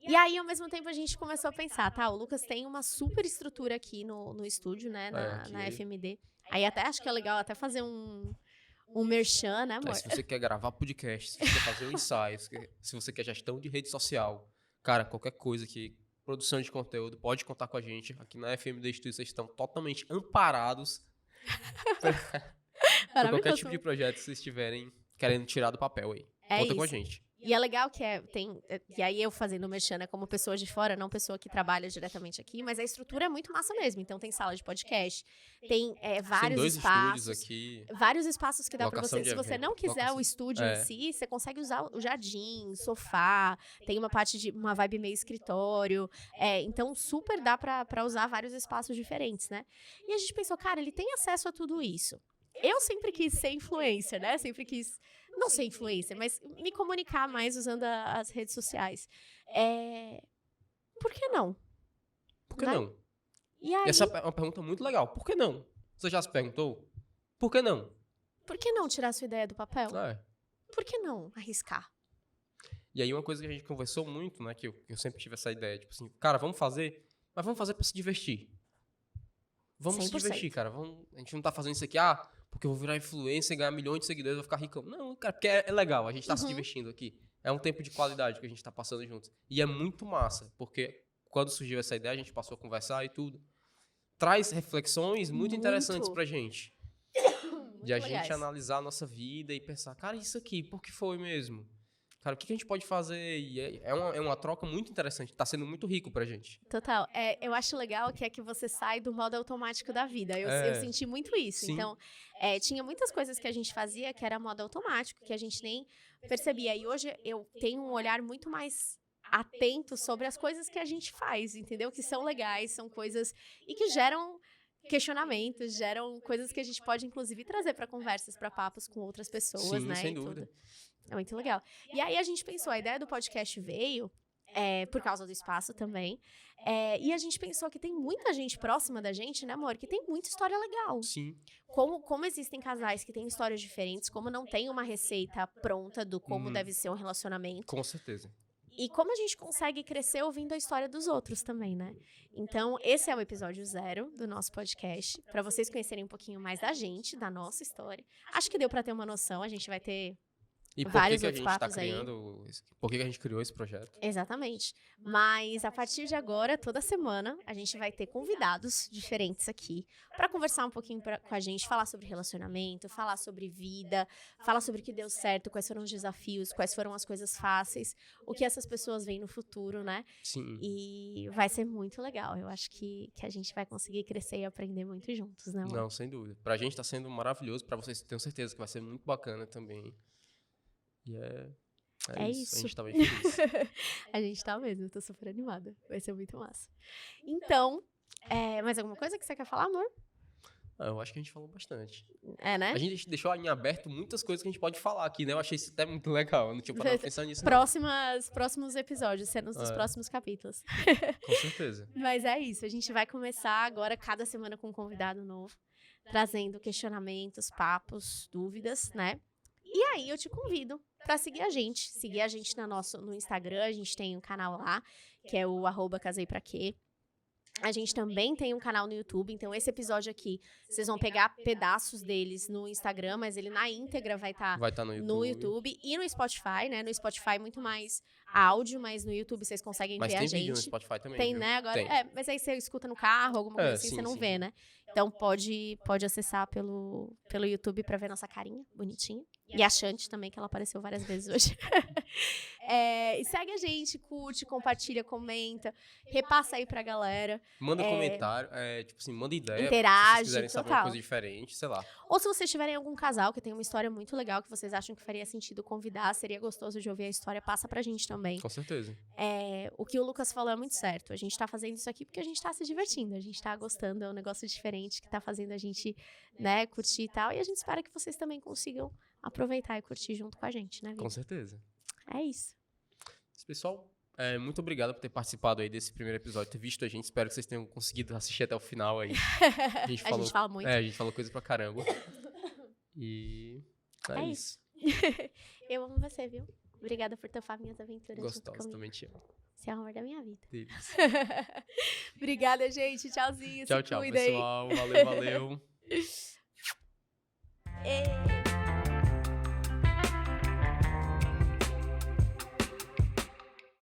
E aí, ao mesmo tempo, a gente começou a pensar, o Lucas tem uma super estrutura aqui no estúdio, né, na FMD. Aí até acho que é legal até fazer um merchan, né, amor? Se você quer gravar podcast, se você quer fazer um ensaio, se você quer gestão de rede social, cara, qualquer coisa que produção de conteúdo, pode contar com a gente. Aqui na FMD Studio, vocês estão totalmente amparados para qualquer tipo de projeto que vocês estiverem querendo tirar do papel aí. Conta com a gente. E é legal que e aí eu fazendo o merchan, né, como pessoa de fora, não pessoa que trabalha diretamente aqui, mas a estrutura é muito massa mesmo. Então tem sala de podcast, tem vários espaços. Aqui. Vários espaços que dá pra você. Se você não quiser o estúdio em si, você consegue usar o jardim, sofá, tem uma parte de uma vibe meio escritório. Então super dá pra usar vários espaços diferentes, né? E a gente pensou, cara, ele tem acesso a tudo isso. Eu sempre quis ser influencer, né? Sempre quis, não ser influencer, mas me comunicar mais usando as redes sociais. Por que não? Por que não? E aí... Essa é uma pergunta muito legal. Por que não? Você já se perguntou? Por que não? Por que não tirar sua ideia do papel? Por que não arriscar? E aí uma coisa que a gente conversou muito, né? Que eu sempre tive essa ideia, tipo assim, cara, vamos fazer, mas vamos fazer pra se divertir. Vamos 100%. Se divertir, cara. A gente não tá fazendo isso aqui, porque eu vou virar influencer e ganhar milhões de seguidores, vou ficar ricão. Não, cara, porque é legal, a gente tá se divertindo aqui. É um tempo de qualidade que a gente tá passando juntos. E é muito massa, porque quando surgiu essa ideia, a gente passou a conversar e tudo. Traz reflexões muito interessantes pra gente. De a gente analisar a nossa vida e pensar, cara, isso aqui, por que foi mesmo? Cara, o que a gente pode fazer? E é uma troca muito interessante. Tá sendo muito rico pra gente. Total. Eu acho legal que você sai do modo automático da vida. Eu senti muito isso. Sim. Então, tinha muitas coisas que a gente fazia que era modo automático, que a gente nem percebia. E hoje eu tenho um olhar muito mais atento sobre as coisas que a gente faz, entendeu? Que são legais, são coisas... E que geram questionamentos, geram coisas que a gente pode, inclusive, trazer pra conversas, pra papos com outras pessoas, Sim, né? sem dúvida. É muito legal. E aí a gente pensou, a ideia do podcast veio por causa do espaço também. E a gente pensou que tem muita gente próxima da gente, né, amor? Que tem muita história legal. Sim. Como existem casais que têm histórias diferentes, como não tem uma receita pronta do como deve ser um relacionamento. Com certeza. E como a gente consegue crescer ouvindo a história dos outros também, né? Então, esse é o episódio 0 do nosso podcast, para vocês conhecerem um pouquinho mais da gente, da nossa história. Acho que deu para ter uma noção, a gente vai ter E por vários que a outros gente tá papos aí. criando... Por que a gente criou esse projeto? Exatamente. Mas a partir de agora, toda semana, a gente vai ter convidados diferentes aqui para conversar um pouquinho com a gente, falar sobre relacionamento, falar sobre vida, falar sobre o que deu certo, quais foram os desafios, quais foram as coisas fáceis, o que essas pessoas veem no futuro, né? Sim. E vai ser muito legal. Eu acho que a gente vai conseguir crescer e aprender muito juntos, né, amor? Não, sem dúvida. Pra gente tá sendo maravilhoso, pra vocês tenho certeza que vai ser muito bacana também. E é isso. A gente tá bem feliz. A gente tá mesmo, eu tô super animada. Vai ser muito massa. Então, mais alguma coisa que você quer falar, amor? Eu acho que a gente falou bastante. Né? A gente deixou em aberto muitas coisas que a gente pode falar aqui, né? Eu achei isso até muito legal. Eu não tinha parado pra pensar nisso. Próximos episódios, cenas dos próximos capítulos. Com certeza. Mas é isso, a gente vai começar agora cada semana com um convidado novo, trazendo questionamentos, papos, dúvidas, né? E aí eu te convido para seguir a gente no Instagram, a gente tem um canal lá, que é o @caseipraquê. A gente também tem um canal no YouTube, então esse episódio aqui, vocês vão pegar pedaços deles no Instagram, mas ele na íntegra vai estar no YouTube e no Spotify, né? No Spotify muito mais áudio, mas no YouTube vocês conseguem ver a gente. Mas tem vídeo no Spotify também, tem, viu? né? Agora, tem. Mas aí você escuta no carro, alguma coisa assim, sim, você não sim. vê, né? Então pode acessar pelo YouTube pra ver nossa carinha bonitinha. E a Shanti também, que ela apareceu várias vezes hoje. E segue a gente, curte, compartilha, comenta, repassa aí pra galera. Manda comentário, tipo assim, manda ideia. Interage, se vocês quiserem saber uma total. coisa diferente, sei lá. Ou se vocês tiverem algum casal que tem uma história muito legal que vocês acham que faria sentido convidar, seria gostoso de ouvir a história, passa pra gente também. Com certeza. O que o Lucas falou é muito certo. A gente tá fazendo isso aqui porque a gente tá se divertindo, a gente tá gostando, é um negócio diferente que tá fazendo a gente, né, curtir e tal. E a gente espera que vocês também consigam aproveitar e curtir junto com a gente, né, Vitor? Com certeza. É isso. Pessoal, muito obrigado por ter participado aí desse primeiro episódio, ter visto a gente. Espero que vocês tenham conseguido assistir até o final aí. A gente fala muito. A gente falou coisa pra caramba. E é isso. Eu amo você, viu? Obrigada por topar minhas aventuras. Gostosa, também te amo. Você é o amor da minha vida. Delícia. Obrigada, gente. Tchauzinho. Tchau, pessoal. Valeu.